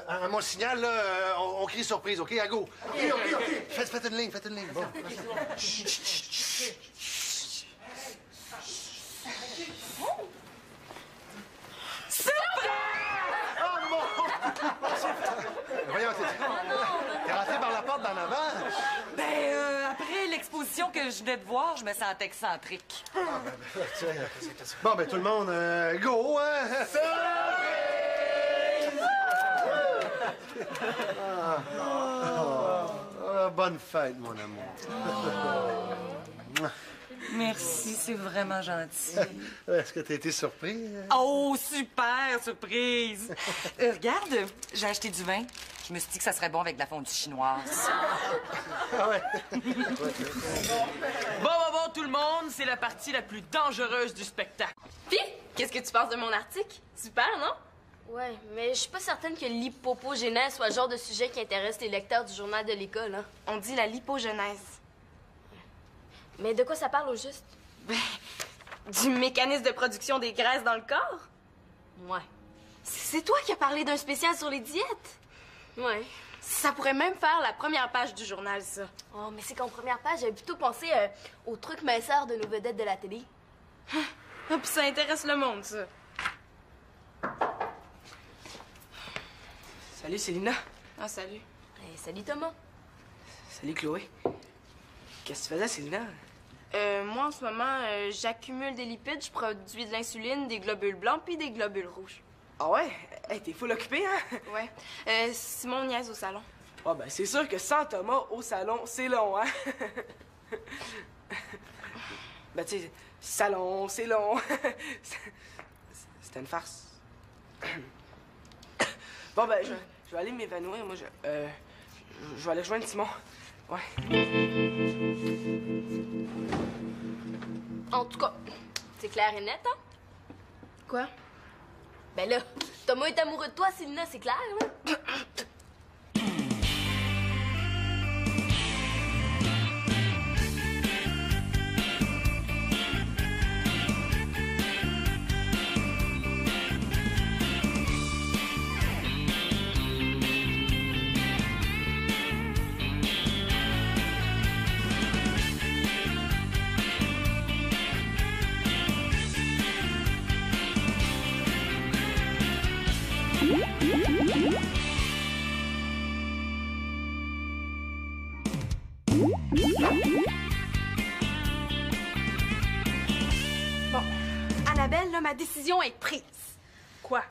À mon signal, là, on crie surprise, OK? À go. OK. Faites une ligne. Bon. Voyons, t'es rentré par la porte d'en avant? Après l'exposition que je venais de voir, je me sentais excentrique. Bon, ben, tout le monde, go, hein? Bonne fête, mon amour. Merci, c'est vraiment gentil. Est-ce que t'as été surpris? Oh, super surprise! Regarde, j'ai acheté du vin. Je me suis dit que ça serait bon avec de la fondue chinoise. Ah ouais? Bon, tout le monde, c'est la partie la plus dangereuse du spectacle. Puis, qu'est-ce que tu penses de mon article? Super, non? Ouais, mais je suis pas certaine que l'hypopogénèse soit le genre de sujet qui intéresse les lecteurs du journal de l'école, hein. On dit la lipogenèse. Mais de quoi ça parle au juste? Du mécanisme de production des graisses dans le corps? Ouais. C'est toi qui as parlé d'un spécial sur les diètes? Ouais. Ça pourrait même faire la première page du journal, ça. Oh, mais c'est qu'en première page, j'avais plutôt pensé aux trucs minceurs de nos vedettes de la télé. Ah, puis ça intéresse le monde, ça. Salut, Célina. Ah, salut. Hey, salut, Thomas. Salut, Chloé. Qu'est-ce que tu faisais, Célina? Moi, en ce moment, j'accumule des lipides, je produis de l'insuline, des globules blancs puis des globules rouges. Ah ouais? Hey, t'es full occupé, hein? Ouais. Simon niaise au salon. Ah ben, c'est sûr que sans Thomas au salon, c'est long, hein? Ben, tu sais, salon, c'est long. C'était une farce. Bon, ben, je vais aller m'évanouir. Moi, je vais aller rejoindre Simon. Ouais. En tout cas, c'est clair et net, hein? Quoi? Ben là, Thomas est amoureux de toi, Célina, c'est clair, là? Bon, Annabelle, là, ma décision est prise. Quoi?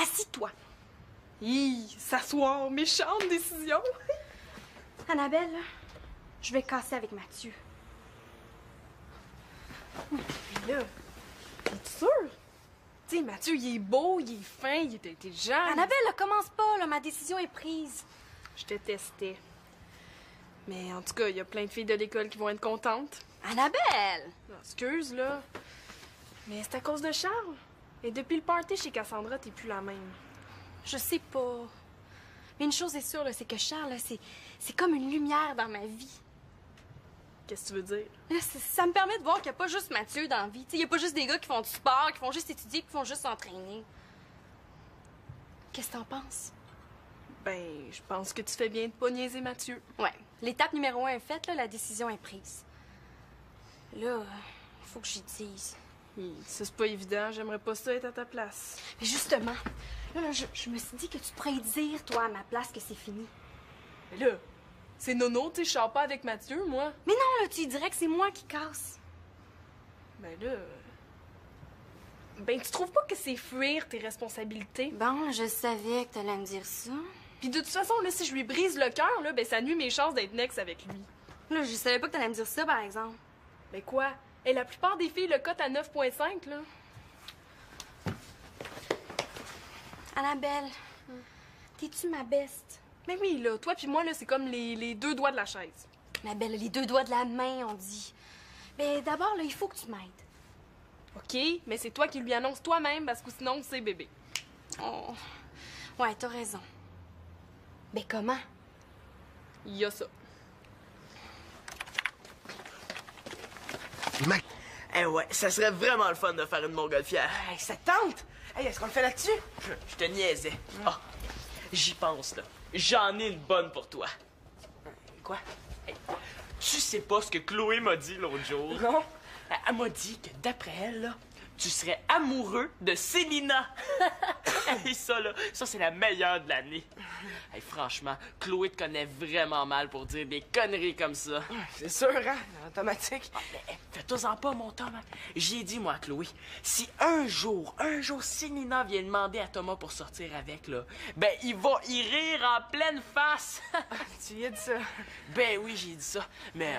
Assis-toi. Hi, s'asseoir, méchante décision. Annabelle, là, je vais casser avec Mathieu. Mais là, es-tu sûre? Tu sais, Mathieu, il est beau, il est fin, il est intelligent. Annabelle, là, commence pas, là, ma décision est prise. Je te testais. Mais en tout cas, il y a plein de filles de l'école qui vont être contentes. Annabelle! Non, excuse, là. Mais c'est à cause de Charles. Et depuis le party chez Cassandra, t'es plus la même. Je sais pas. Mais une chose est sûre, là, c'est que Charles, là, c'est comme une lumière dans ma vie. Qu'est-ce que tu veux dire? Là, ça me permet de voir qu'il n'y a pas juste Mathieu dans la vie. Il n'y a pas juste des gars qui font du sport, qui font juste étudier, qui font juste s'entraîner. Qu'est-ce que t'en penses? Ben, je pense que tu fais bien de pas niaiser Mathieu. Ouais. L'étape numéro 1 est faite, là, la décision est prise. Là, il faut que j'y dise. Ça, c'est pas évident. J'aimerais pas ça être à ta place. Mais justement, là, je me suis dit que tu pourrais dire, toi, à ma place, que c'est fini. Mais là, c'est nono, tu sais, je sors pas avec Mathieu, moi. Mais non, là, tu dirais que c'est moi qui casse. Ben là... Ben, tu trouves pas que c'est fuir tes responsabilités? Bon, je savais que t'allais me dire ça. Puis de toute façon, là, si je lui brise le cœur, là, ben ça nuit mes chances d'être next avec lui. Là, je savais pas que t'allais me dire ça, par exemple. Ben quoi? Et la plupart des filles le cotent à 9,5, là. Annabelle, t'es-tu ma beste? Mais oui, là, toi puis moi, là, c'est comme les deux doigts de la chaise. Annabelle, les deux doigts de la main, on dit. Mais d'abord, là, il faut que tu m'aides. OK, mais c'est toi qui lui annonces toi-même parce que sinon, c'est bébé. Oh. Ouais, t'as raison. Mais comment? Il y a ça. Mec! Eh ouais, ça serait vraiment le fun de faire une montgolfière. Hey, ça te tente? Hey, est-ce qu'on le fait là-dessus? Je te niaisais. Ah, j'y pense, là. J'en ai une bonne pour toi. Quoi? Hey, tu sais pas ce que Chloé m'a dit l'autre jour? Non? Elle m'a dit que d'après elle, là, tu serais amoureux de Célina. Et ça, là, ça, c'est la meilleure de l'année. Hey, franchement, Chloé te connaît vraiment mal pour dire des conneries comme ça. C'est sûr, hein? Automatique. Ah, mais fais-toi-en pas, mon Tom. Hein? J'ai dit, moi, à Chloé, si un jour, Célina vient demander à Thomas pour sortir avec, là, ben, il va y rire en pleine face. Tu lui as dit ça? Ben oui, j'ai dit ça. Mais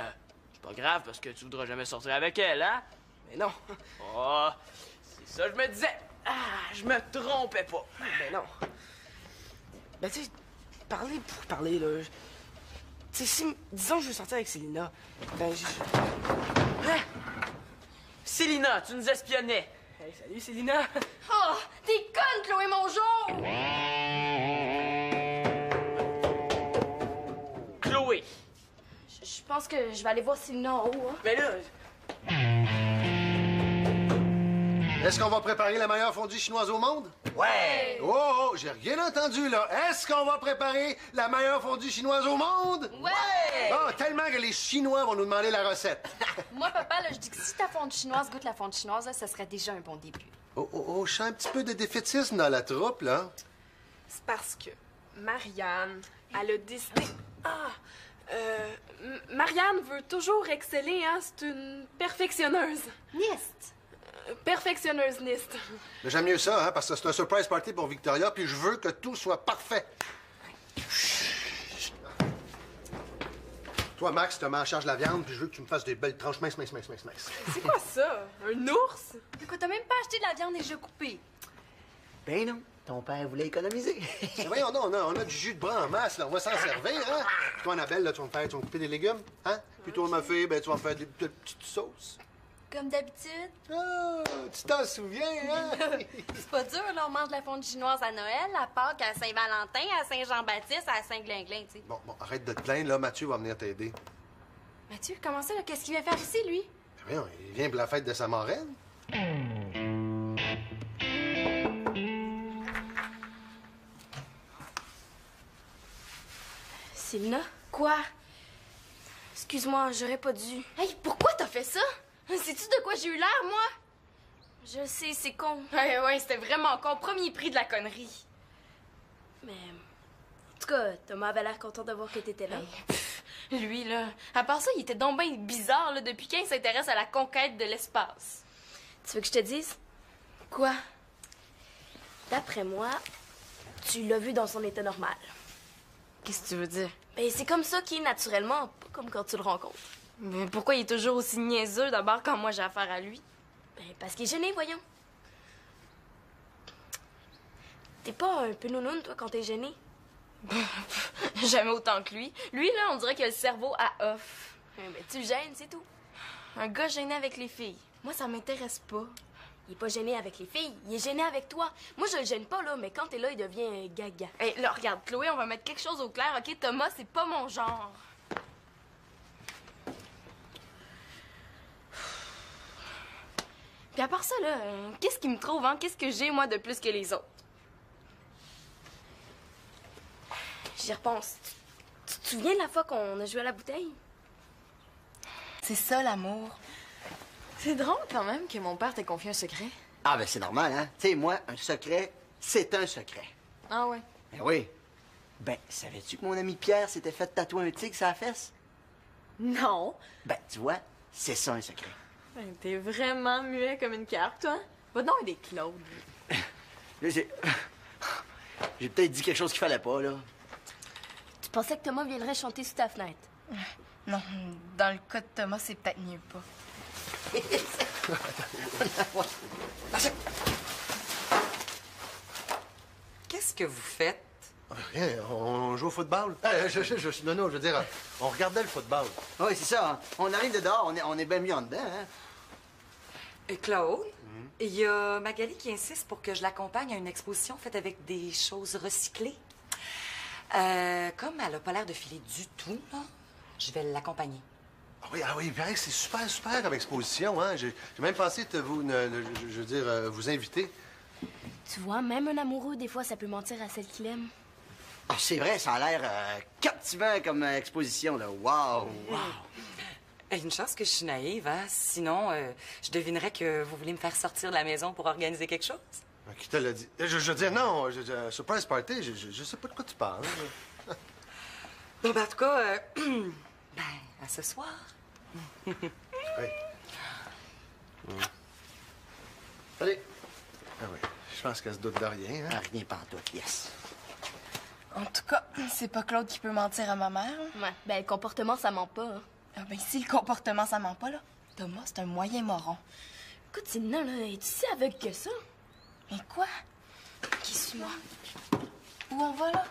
c'est pas grave parce que tu voudras jamais sortir avec elle, hein? Mais non. Oh, c'est ça, je me disais. Ah, je me trompais pas. Ben non. Ben tu sais, parler pour parler, là. Tu sais, si, disons que je veux sortir avec Célina, ben Hein? Célina, tu nous espionnais. Hey, salut Célina. Oh, t'es conne, Chloé Mongeau! Chloé. Je pense que je vais aller voir Célina en haut, hein. Mais là... Est-ce qu'on va préparer la meilleure fondue chinoise au monde? Ouais! Oh, j'ai rien entendu, là. Est-ce qu'on va préparer la meilleure fondue chinoise au monde? Ouais! Ah, tellement que les Chinois vont nous demander la recette. Moi, papa, là, je dis que si ta fondue chinoise goûte la fondue chinoise, là, ça serait déjà un bon début. Oh, je sens un petit peu de défaitisme dans la troupe, là. C'est parce que Marianne, elle a décidé... Marianne veut toujours exceller, hein? C'est une perfectionneuse. Nist! Perfectionneuse niste. Mais j'aime mieux ça, hein, parce que c'est un surprise party pour Victoria, puis je veux que tout soit parfait. Toi, Max, tu te mets en charge de la viande, puis je veux que tu me fasses des belles tranches minces. C'est quoi ça? Un ours? Écoute, t'as même pas acheté de la viande déjà coupée. Ben non, ton père voulait économiser. Mais voyons donc, on a du jus de bras en masse, là, on va s'en servir, hein? Puis toi, Annabelle, là, tu vas me couper des légumes, hein? Puis toi, ma fille, ben, tu vas me faire des petites sauces. Comme d'habitude. Ah, tu t'en souviens, hein? C'est pas dur, là, on mange de la fondue chinoise à Noël, à Pâques, à Saint-Valentin, à Saint-Jean-Baptiste, à Saint-Glinglin, tu sais. Bon, arrête de te plaindre, là, Mathieu va venir t'aider. Mathieu, comment ça, là? Qu'est-ce qu'il vient faire ici, lui? Ben voyons, il vient pour la fête de sa marraine. Célina? Quoi? Excuse-moi, j'aurais pas dû. Hey, pourquoi t'as fait ça? Sais-tu de quoi j'ai eu l'air, moi? Je sais, c'est con. Ouais, c'était vraiment con. Premier prix de la connerie. Mais... En tout cas, Thomas avait l'air content de voir que t'étais là. Lui, là, à part ça, il était donc bien bizarre, là, depuis quand il s'intéresse à la conquête de l'espace. Tu veux que je te dise? Quoi? D'après moi, tu l'as vu dans son état normal. Qu'est-ce que tu veux dire? Ben, c'est comme ça qu'il est naturellement, pas comme quand tu le rencontres. Mais pourquoi il est toujours aussi niaiseux d'abord quand moi j'ai affaire à lui? Ben, parce qu'il est gêné, voyons. T'es pas un peu nounoune, toi, quand t'es gêné? Jamais autant que lui. Lui, là, on dirait qu'il a le cerveau à off. Ben, tu le gênes, c'est tout. Un gars gêné avec les filles. Moi, ça m'intéresse pas. Il est pas gêné avec les filles, il est gêné avec toi. Moi, je le gêne pas, là, mais quand t'es là, il devient un gaga. Hey, là, regarde, Chloé, on va mettre quelque chose au clair, OK? Thomas, c'est pas mon genre. Puis à part ça, là, qu'est-ce qui me trouve, hein? Qu'est-ce que j'ai, moi, de plus que les autres? J'y repense. Tu te souviens de la fois qu'on a joué à la bouteille? C'est ça, l'amour. C'est drôle quand même que mon père t'ait confié un secret. Ah, ben c'est normal, hein? Tu sais, moi, un secret, c'est un secret. Ah ouais? Ben oui. Ben, savais-tu que mon ami Pierre s'était fait tatouer un tigre sur la fesse? Non. Ben, tu vois, c'est ça un secret. Ben, t'es vraiment muet comme une carte, toi. Va donc aider Claude. Là, j'ai peut-être dit quelque chose qu'il fallait pas, là. Tu pensais que Thomas viendrait chanter sous ta fenêtre? Non, dans le cas de Thomas, c'est peut-être mieux pas. que vous faites? Rien, on joue au football. Non, je veux dire, on regardait le football. Oui, c'est ça. Hein. On arrive de dehors, on est bien mis en dedans. Hein? Et Claude, il y a Magali qui insiste pour que je l'accompagne à une exposition faite avec des choses recyclées. Comme elle n'a pas l'air de filer du tout, là, je vais l'accompagner. Ah oui, il paraît que c'est super comme exposition, hein. J'ai même pensé vous inviter. Tu vois, même un amoureux, des fois, ça peut mentir à celle qu'il aime. Ah, c'est vrai, ça a l'air captivant comme exposition, là. Wow! Une chance que je suis naïve, hein? Sinon, je devinerais que vous voulez me faire sortir de la maison pour organiser quelque chose. Qui te l'a dit? Je veux dire, non, surprise party, je sais pas de quoi tu parles. Bon, ben, en tout cas, à ce soir. Oui. Allez. Ah oui, je pense qu'elle se doute de rien, hein? Rien pantoute, yes. En tout cas, c'est pas Claude qui peut mentir à ma mère. Hein? Ouais, ben le comportement, ça ment pas. Hein. Ah ben si le comportement, ça ment pas, là, Thomas, c'est un moyen moron. Écoute, Célina, là, es-tu si aveugle que ça? Mais quoi? Qui suis-moi? Où on va, là?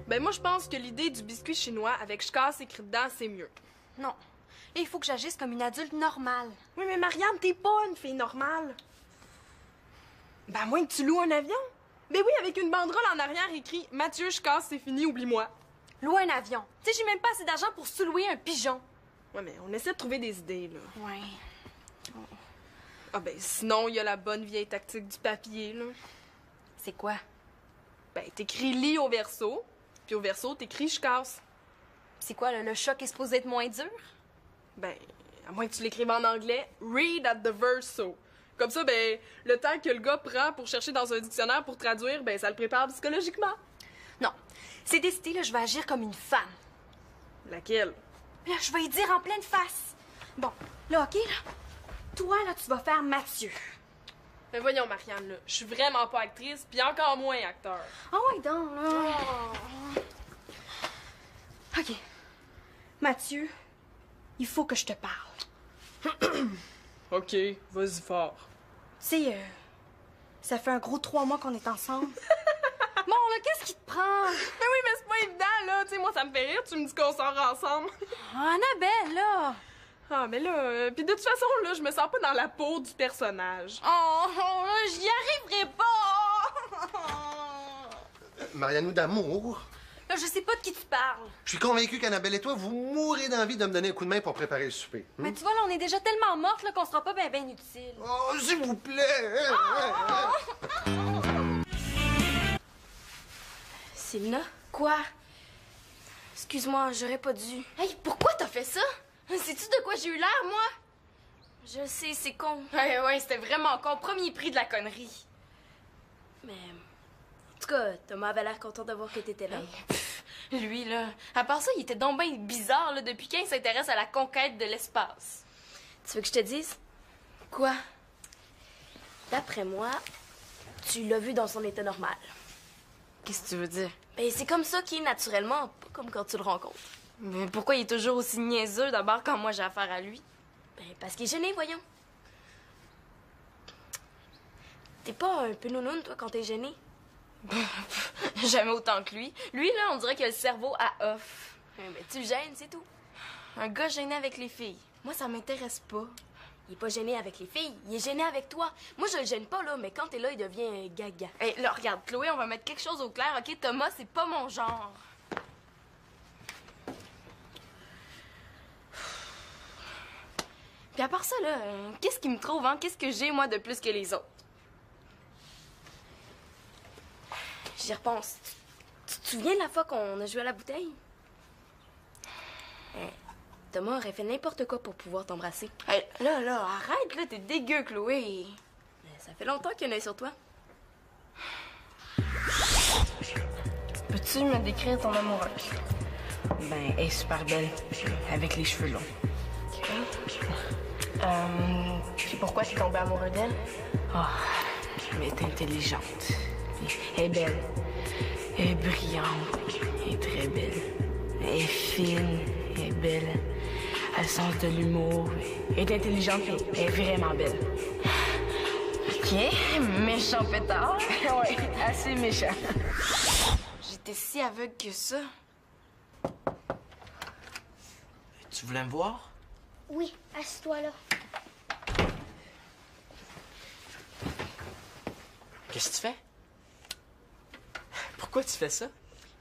Ben moi, je pense que l'idée du biscuit chinois avec je casse écrit dedans, c'est mieux. Non. Et il faut que j'agisse comme une adulte normale. Oui, mais Marianne, t'es pas une fille normale. Ben, à moins que tu loues un avion. Ben oui, avec une banderole en arrière écrit « Mathieu, je casse, c'est fini, oublie-moi ». Louer un avion. Tu sais, j'ai même pas assez d'argent pour sous-louer un pigeon. Ouais, mais on essaie de trouver des idées, là. Ouais. Ah ben, sinon, il y a la bonne vieille tactique du papier, là. C'est quoi? Ben, t'écris « lis » au verso, puis au verso, t'écris « je casse ». C'est quoi, le choc est supposé être moins dur? Ben, à moins que tu l'écrives en anglais « read at the verso ». Comme ça, ben, le temps que le gars prend pour chercher dans un dictionnaire pour traduire, ben, ça le prépare psychologiquement. Non. C'est décidé, là, je vais agir comme une femme. Laquelle? Là, je vais y dire en pleine face. Bon, là, OK, là. Toi, là, tu vas faire Mathieu. Mais voyons, Marianne, là, je suis vraiment pas actrice, puis encore moins acteur. Ah ouais, donc, là. OK. Mathieu, il faut que je te parle. OK, vas-y fort. Tu sais, ça fait un gros 3 mois qu'on est ensemble. Bon, là, qu'est-ce qui te prend? Mais oui, mais c'est pas évident, là. Tu sais, moi, ça me fait rire, tu me dis qu'on sort ensemble. Annabelle, là. Ah, mais là, puis de toute façon, là, je me sens pas dans la peau du personnage. Oh, j'y arriverai pas. Marianne d'amour. Là, je sais pas de qui tu parles. Je suis convaincu qu'Annabelle et toi, vous mourrez d'envie de me donner un coup de main pour préparer le souper. Mais tu vois, là, on est déjà tellement mortes, là, qu'on sera pas ben utile. Oh, s'il vous plaît! Célina? Quoi? Excuse-moi, j'aurais pas dû. Hey, pourquoi t'as fait ça? Sais-tu de quoi j'ai eu l'air, moi? Je sais, c'est con. Ouais, c'était vraiment con. Premier prix de la connerie. Mais... En tout cas, Thomas avait l'air content de voir que t'étais là. Lui, là, à part ça, il était donc bien bizarre, là, depuis quand il s'intéresse à la conquête de l'espace. Tu veux que je te dise? Quoi? D'après moi, tu l'as vu dans son état normal. Qu'est-ce que tu veux dire? Ben, c'est comme ça qu'il est naturellement, pas comme quand tu le rencontres. Mais pourquoi il est toujours aussi niaiseux d'abord quand moi j'ai affaire à lui? Ben, parce qu'il est gêné, voyons. T'es pas un peu nounoun, toi, quand t'es gêné? Jamais autant que lui. Lui, là, on dirait qu'il a le cerveau à off. Ben, tu le gênes, c'est tout. Un gars gêné avec les filles. Moi, ça m'intéresse pas. Il est pas gêné avec les filles, il est gêné avec toi. Moi, je le gêne pas, là, mais quand t'es là, il devient gaga. Hey, là, regarde, Chloé, on va mettre quelque chose au clair, OK? Thomas, c'est pas mon genre. Puis à part ça, là, qu'est-ce qui me trouve, hein? Qu'est-ce que j'ai, moi, de plus que les autres? J'y repense. Tu te souviens de la fois qu'on a joué à la bouteille? Thomas aurait fait n'importe quoi pour pouvoir t'embrasser. Hey, là, arrête, là, t'es dégueu, Chloé. Ça fait longtemps qu'il y en a sur toi. Peux-tu me décrire ton amoureuse? Ben, elle est super belle, avec les cheveux longs. Puis pourquoi t'es tombée amoureux d'elle? Ah, mais elle est intelligente. Elle est belle. Elle est brillante. Elle est très belle. Elle est fine. Elle est belle. Elle a le sens de l'humour. Elle est intelligente et elle est vraiment belle. OK. OK, méchant pétard. Ouais, assez méchant. J'étais si aveugle que ça. Tu voulais me voir? Oui, assieds-toi là. Qu'est-ce que tu fais? Pourquoi tu fais ça?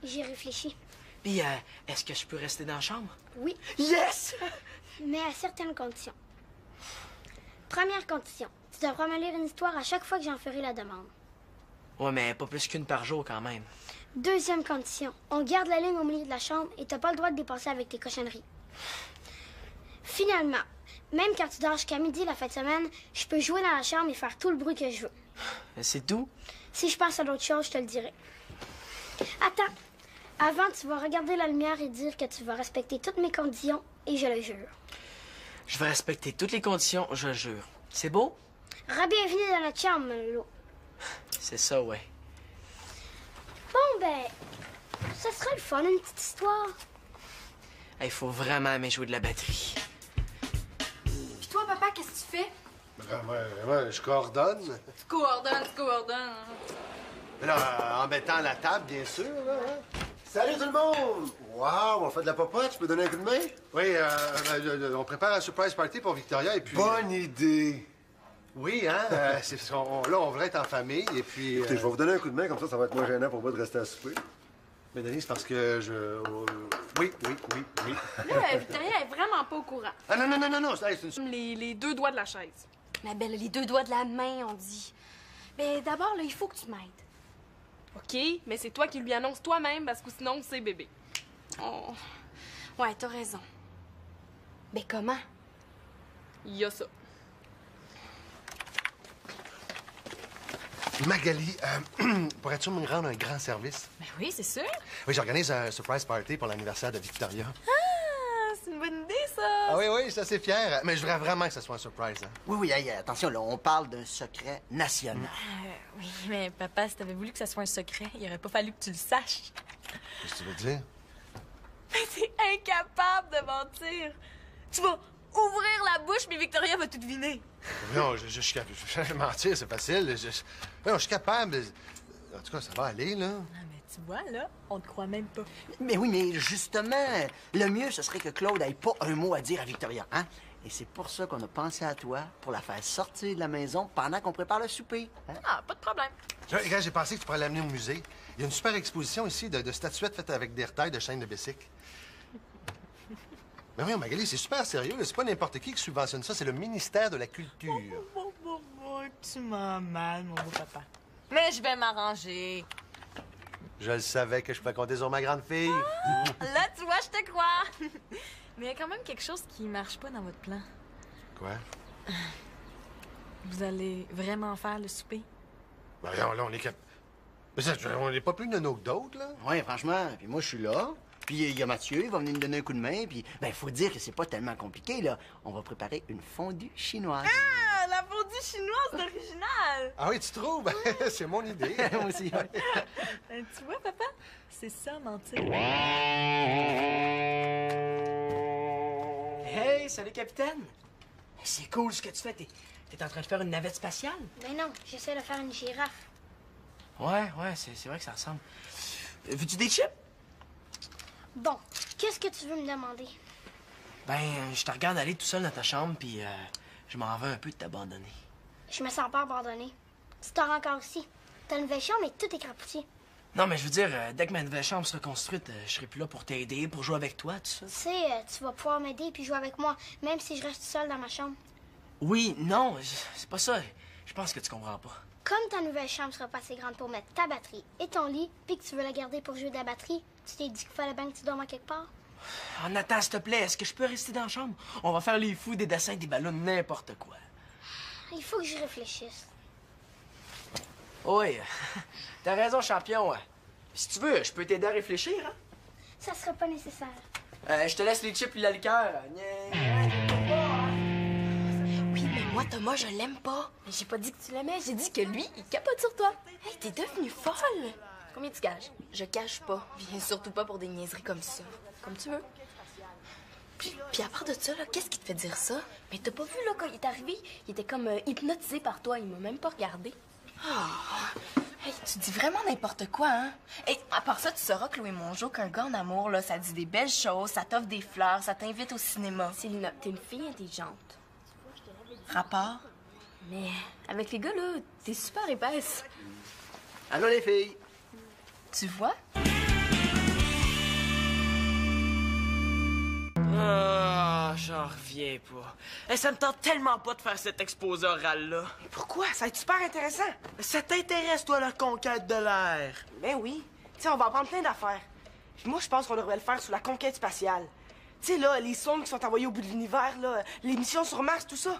J'y réfléchis. Puis, est-ce que je peux rester dans la chambre? Oui. Yes! Mais à certaines conditions. Première condition, tu devras me lire une histoire à chaque fois que j'en ferai la demande. Ouais, mais pas plus qu'une par jour quand même. Deuxième condition, on garde la ligne au milieu de la chambre et t'as pas le droit de dépasser avec tes cochonneries. Finalement, même quand tu dors jusqu'à midi la fin de semaine, je peux jouer dans la chambre et faire tout le bruit que je veux. C'est tout? Si je pense à d'autres choses, je te le dirai. Attends. Avant, tu vas regarder la lumière et dire que tu vas respecter toutes mes conditions, et je le jure. Je vais respecter toutes les conditions, je le jure. C'est beau? Re-bienvenue dans notre chambre, Lolo. C'est ça, ouais. Bon, ben, ça serait le fun, une petite histoire. Il faut vraiment aimer jouer de la batterie. Puis toi, papa, qu'est-ce que tu fais? Ouais, je coordonne. Tu coordonnes. Mais là, en mettant la table, bien sûr, là. Hein? Salut tout le monde! Wow, on fait de la popote, tu peux donner un coup de main? Oui, on prépare un surprise party pour Victoria et puis... Bonne idée! Oui, hein? Là, on voudrait être en famille et puis... Écoutez, je vais vous donner un coup de main, comme ça va être moins gênant pour moi de rester à souper. Mais Denis, c'est parce que je... Oui. Là, Victoria est vraiment pas au courant. Ah non, c'est une... Les deux doigts de la chaise. Ma belle, les deux doigts de la main, on dit. Mais d'abord, là, il faut que tu m'aides. OK, mais c'est toi qui lui annonces toi-même parce que sinon, c'est bébé. Oh. Ouais, t'as raison. Mais comment? Il y a ça. Magali, pourrais-tu me rendre un grand service? Ben oui, c'est sûr. Oui, j'organise un surprise party pour l'anniversaire de Victoria. Ah, c'est une bonne idée, ça. Ah oui, je suis assez fier. Mais je voudrais vraiment que ce soit un surprise. Hein. Oui, hey, attention, là, on parle d'un secret national. Oui, mais papa, si t'avais voulu que ça soit un secret, il aurait pas fallu que tu le saches. Qu'est-ce que tu veux dire? Mais t'es incapable de mentir. Tu vas ouvrir la bouche, mais Victoria va tout deviner. Non, je suis capable. Mentir, c'est facile. Non, je suis capable. En tout cas, ça va aller, là. Ah, mais tu vois, là, on te croit même pas. Mais oui, mais justement, le mieux, ce serait que Claude ait pas un mot à dire à Victoria, hein? Et c'est pour ça qu'on a pensé à toi, pour la faire sortir de la maison pendant qu'on prépare le souper. Hein? Ah, pas de problème. Regarde, j'ai pensé que tu pourrais l'amener au musée. Il y a une super exposition ici de statuettes faites avec des retails de chaînes de bicycles. Mais oui, Magali, c'est super sérieux. C'est pas n'importe qui subventionne ça. C'est le ministère de la Culture. Tu m'as mal, mon beau papa. Mais je vais m'arranger. Je le savais que je pouvais compter sur ma grande fille. Là, tu vois, je te crois. Mais il y a quand même quelque chose qui marche pas dans votre plan. Quoi? Vous allez vraiment faire le souper? Ben là, on est cap... Mais ça, on n'est pas plus nono que d'autres, là. Oui, franchement. Puis moi, je suis là. Puis il y a Mathieu, il va venir me donner un coup de main. Puis, ben, faut dire que c'est pas tellement compliqué, là. On va préparer une fondue chinoise. Ah, la fondue chinoise d'original! Ah oui, tu trouves? C'est mon idée. Moi aussi, ouais. Tu vois, papa? C'est ça, mentir. Hey, salut, capitaine! C'est cool ce que tu fais. T'es en train de faire une navette spatiale? Mais non, j'essaie de faire une girafe. Ouais, c'est vrai que ça ressemble. Veux-tu des chips? Bon, qu'est-ce que tu veux me demander? Ben, je te regarde aller tout seul dans ta chambre, puis je m'en veux un peu de t'abandonner. Je me sens pas abandonnée. Tu t'en rends encore ici. T'as une nouvelle chambre et tout est crapouti. Non, mais je veux dire, dès que ma nouvelle chambre sera construite, je serai plus là pour t'aider, pour jouer avec toi, tout ça. Tu sais, tu vas pouvoir m'aider puis jouer avec moi, même si je reste seule dans ma chambre. Oui, non, c'est pas ça. Je pense que tu comprends pas. Comme ta nouvelle chambre sera pas assez grande pour mettre ta batterie et ton lit, puis que tu veux la garder pour jouer de la batterie, tu t'es dit qu'il fallait bien que tu dormes à quelque part? En attends, s'il te plaît, est-ce que je peux rester dans la chambre? On va faire les fous, des dessins, des ballons, n'importe quoi. Il faut que j'y réfléchisse. Oui, t'as raison, champion. Si tu veux, je peux t'aider à réfléchir, hein? Ça sera pas nécessaire. Je te laisse les chips et la liqueur. Oui, mais moi, Thomas, je l'aime pas. Mais j'ai pas dit que tu l'aimais. J'ai dit que lui, il capote sur toi. Hey, t'es devenue folle. Combien tu gages? Je cache pas. Viens surtout pas pour des niaiseries comme ça. Comme tu veux. Puis à part de ça, là, qu'est-ce qui te fait dire ça? Mais t'as pas vu, là, quand il est arrivé? Il était comme hypnotisé par toi. Il m'a même pas regardé. Hey, tu dis vraiment n'importe quoi, hein? Et à part ça, tu sauras, Chloé Mongeau, qu'un gars en amour, là, ça dit des belles choses, ça t'offre des fleurs, ça t'invite au cinéma. Célina, t'es une fille intelligente. Rapport? Mais avec les gars, là, t'es super épaisse. Allô, les filles? Tu vois? Ah, j'en reviens pas. Hey, ça me tente tellement pas de faire cet exposé oral-là. Pourquoi? Ça va être super intéressant. Ça t'intéresse, toi, la conquête de l'air? Ben oui. Tu sais, on va apprendre plein d'affaires. Puis moi, je pense qu'on devrait le faire sous la conquête spatiale. Tu sais, là, les sondes qui sont envoyées au bout de l'univers, là, les missions sur Mars, tout ça.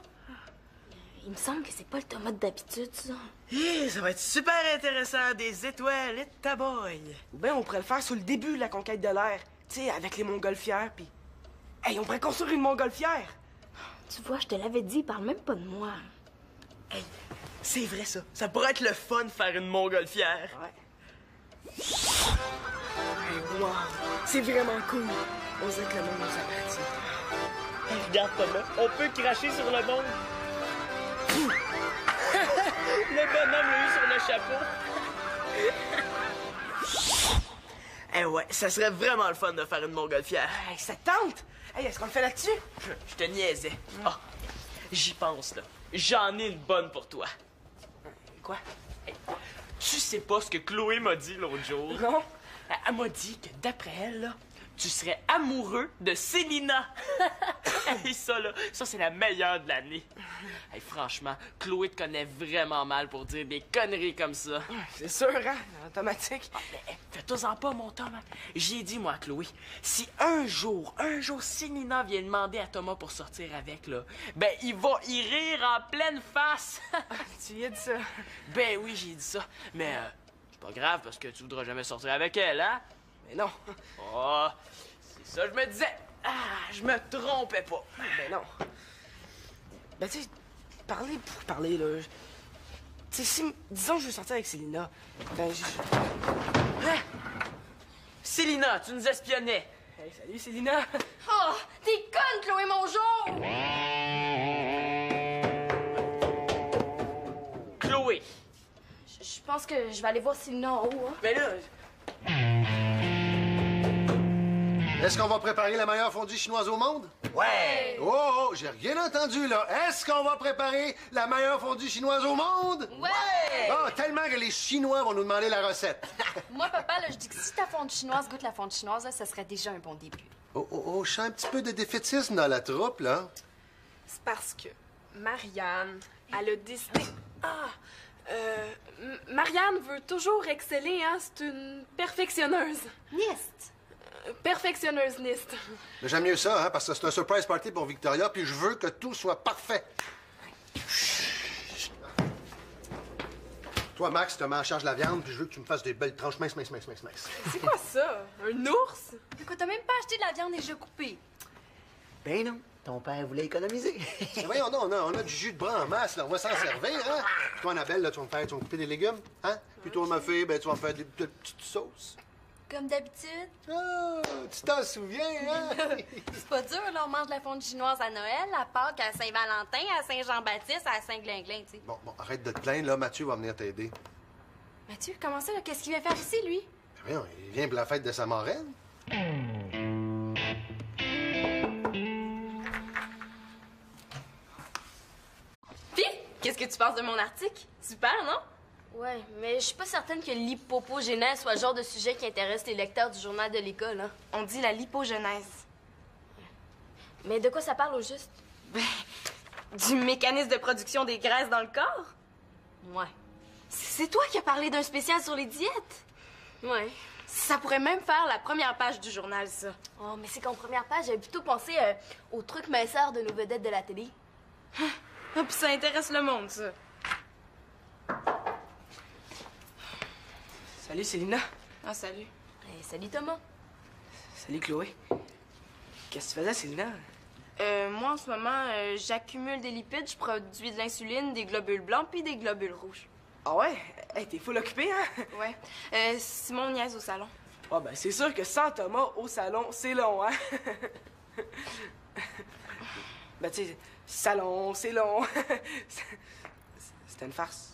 Il me semble que c'est pas le tomate d'habitude, ça. Hey, ça va être super intéressant, des étoiles et de taboy. Ou bien on pourrait le faire sur le début de la conquête de l'air. Tu sais, avec les montgolfières, puis... Hey, on pourrait construire une montgolfière. Tu vois, je te l'avais dit, parle même pas de moi. Hey, c'est vrai, ça. Ça pourrait être le fun de faire une montgolfière. Ouais. Hey, wow. C'est vraiment cool. On dirait que le monde nous appartient. Hey, regarde, Thomas. On peut cracher sur le monde. Le bonhomme l'a eu sur le chapeau. Eh ouais, ça serait vraiment le fun de faire une montgolfière. Hey, ça te tente? Hey, est-ce qu'on le fait là-dessus? Je te niaisais. Ah, j'y pense, là. J'en ai une bonne pour toi. Quoi? Hey, tu sais pas ce que Chloé m'a dit l'autre jour? Non? Elle m'a dit que d'après elle, là, tu serais amoureux de Célina. Et ça, là, ça, c'est la meilleure de l'année. Hey, franchement, Chloé te connaît vraiment mal pour dire des conneries comme ça. C'est sûr, hein? Automatique. Ah, mais fais-toi-en pas, mon Tom. Hein? J'ai dit, moi, à Chloé, si un jour, Célina vient demander à Thomas pour sortir avec, là, ben, il va y rire en pleine face. Tu y as dit ça? Ben oui, j'ai dit ça. Mais c'est pas grave, parce que tu voudras jamais sortir avec elle, hein? Mais non. Oh, c'est ça, je me disais. Ah, je me trompais pas. Ben non. Ben, tu sais, parler pour parler, là. Tu sais, si, disons que je veux sortir avec Célina, ben, Hein? Célina, tu nous espionnais. Hey, salut, Célina. Oh, t'es conne, Chloé Mongeau! Chloé. Je pense que je vais aller voir Célina en haut, hein. Ben là... Est-ce qu'on va préparer la meilleure fondue chinoise au monde? Ouais! Oh, j'ai rien entendu, là. Est-ce qu'on va préparer la meilleure fondue chinoise au monde? Ouais! Oh, tellement que les Chinois vont nous demander la recette. Moi, papa, là, je dis que si ta fondue chinoise goûte la fondue chinoise, là, ça serait déjà un bon début. Oh, je sens un petit peu de défaitisme dans la troupe, là. C'est parce que Marianne, elle a décidé... Marianne veut toujours exceller, hein? C'est une perfectionneuse. Nist! Perfectionneuse-niste. Mais j'aime mieux ça, hein, parce que c'est un surprise party pour Victoria, puis je veux que tout soit parfait. Toi, Max, tu te mets en charge de la viande, puis je veux que tu me fasses des belles tranches minces. C'est quoi ça? Un ours? Écoute, t'as même pas acheté de la viande déjà coupée. Ben non, ton père voulait économiser. Mais voyons donc, on a du jus de bras en masse, là, on va s'en servir, hein? Puis toi, Annabelle, là, tu vas me couper des légumes, hein? Puis toi, ma fille, ben, tu vas me faire des petites sauces. Comme d'habitude. Ah, tu t'en souviens, hein? C'est pas dur, là, on mange de la fondue chinoise à Noël, à Pâques, à Saint-Valentin, à Saint-Jean-Baptiste, à Saint-Glinglin, tu sais. Bon, arrête de te plaindre, là, Mathieu va venir t'aider. Mathieu, comment ça, là? Qu'est-ce qu'il vient faire ici, lui? Ben voyons, il vient pour la fête de sa marraine. Puis, qu'est-ce que tu penses de mon article? Super, non? Ouais, mais je suis pas certaine que l'hypopogénèse soit le genre de sujet qui intéresse les lecteurs du journal de l'école, hein. On dit la lipogenèse. Mais de quoi ça parle au juste? Ben, du mécanisme de production des graisses dans le corps? Ouais. C'est toi qui as parlé d'un spécial sur les diètes? Ouais. Ça pourrait même faire la première page du journal, ça. Oh, mais c'est qu'en première page, j'avais plutôt pensé aux trucs minceurs de nos vedettes de la télé. Ah, puis ça intéresse le monde, ça. Salut, Célina. Ah, salut. Hey, salut, Thomas. Salut, Chloé. Qu'est-ce que tu faisais, Célina? Moi, en ce moment, j'accumule des lipides, je produis de l'insuline, des globules blancs puis des globules rouges. Ah ouais? Hey, t'es full occupé, hein? Ouais. Simon niaise au salon. Ah ben, c'est sûr que sans Thomas au salon, c'est long, hein? Ben, tu sais, salon, c'est long. C'était une farce.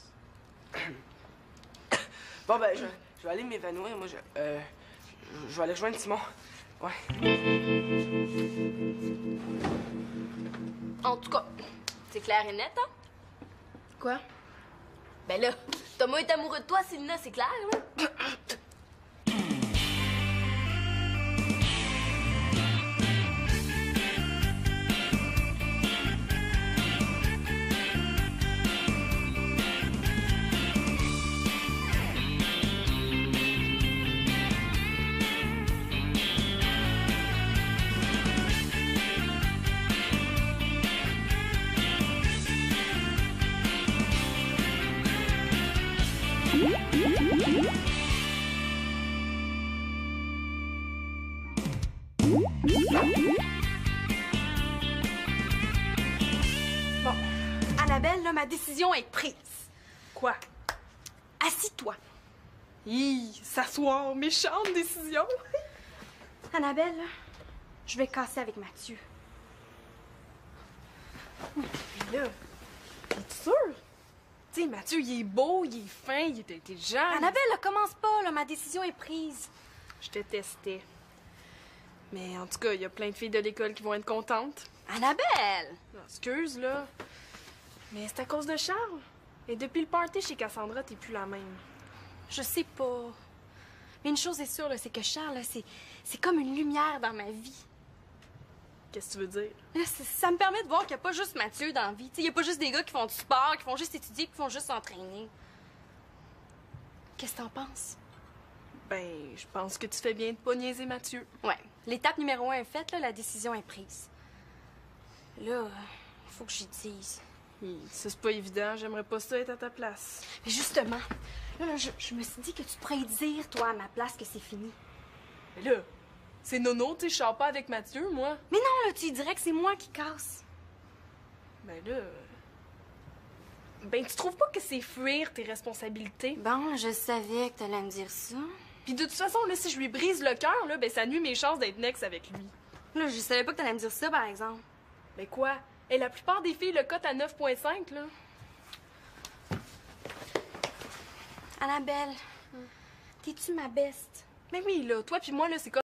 Bon, ben, je vais aller m'évanouir. Moi, je vais aller rejoindre Simon. Ouais. En tout cas, c'est clair et net, hein? Quoi? Ben là, Thomas est amoureux de toi, Célina, c'est clair, là? Bon, Annabelle, là, ma décision est prise. Quoi? Assis-toi. Hi, s'asseoir, méchante décision. Annabelle, là, je vais casser avec Mathieu. Mais là, t'es sûre? Tu sais, Mathieu, il est beau, il est fin, il est intelligent. Annabelle, là, commence pas, là, ma décision est prise. Je te testais. Mais en tout cas, il y a plein de filles de l'école qui vont être contentes. Annabelle! Non, excuse, là. Mais c'est à cause de Charles. Et depuis le party chez Cassandra, t'es plus la même. Je sais pas. Mais une chose est sûre, là, c'est que Charles, là, c'est comme une lumière dans ma vie. Qu'est-ce que tu veux dire? Là, ça me permet de voir qu'il n'y a pas juste Mathieu dans la vie. Il n'y a pas juste des gars qui font du sport, qui font juste étudier, qui font juste s'entraîner. Qu'est-ce que t'en penses? Ben, je pense que tu fais bien de pas niaiser Mathieu. Ouais. L'étape numéro 1 est faite, là, la décision est prise. Là, il faut que j'y dise. Ça, c'est pas évident. J'aimerais pas ça être à ta place. Mais justement, là, je me suis dit que tu pourrais dire, toi, à ma place, que c'est fini. Mais là, c'est nono, tu sais, je sors pas avec Mathieu, moi. Mais non, là, tu dirais que c'est moi qui casse. Ben là... Ben, tu trouves pas que c'est fuir tes responsabilités? Bon, je savais que t'allais me dire ça. Puis de toute façon, là, si je lui brise le cœur, là, ben ça nuit mes chances d'être next avec lui. Là, je savais pas que t'allais me dire ça, par exemple. Ben quoi? Et la plupart des filles le cotent à 9,5, là. Annabelle, t'es-tu ma best? Mais oui, là, toi puis moi, là, c'est comme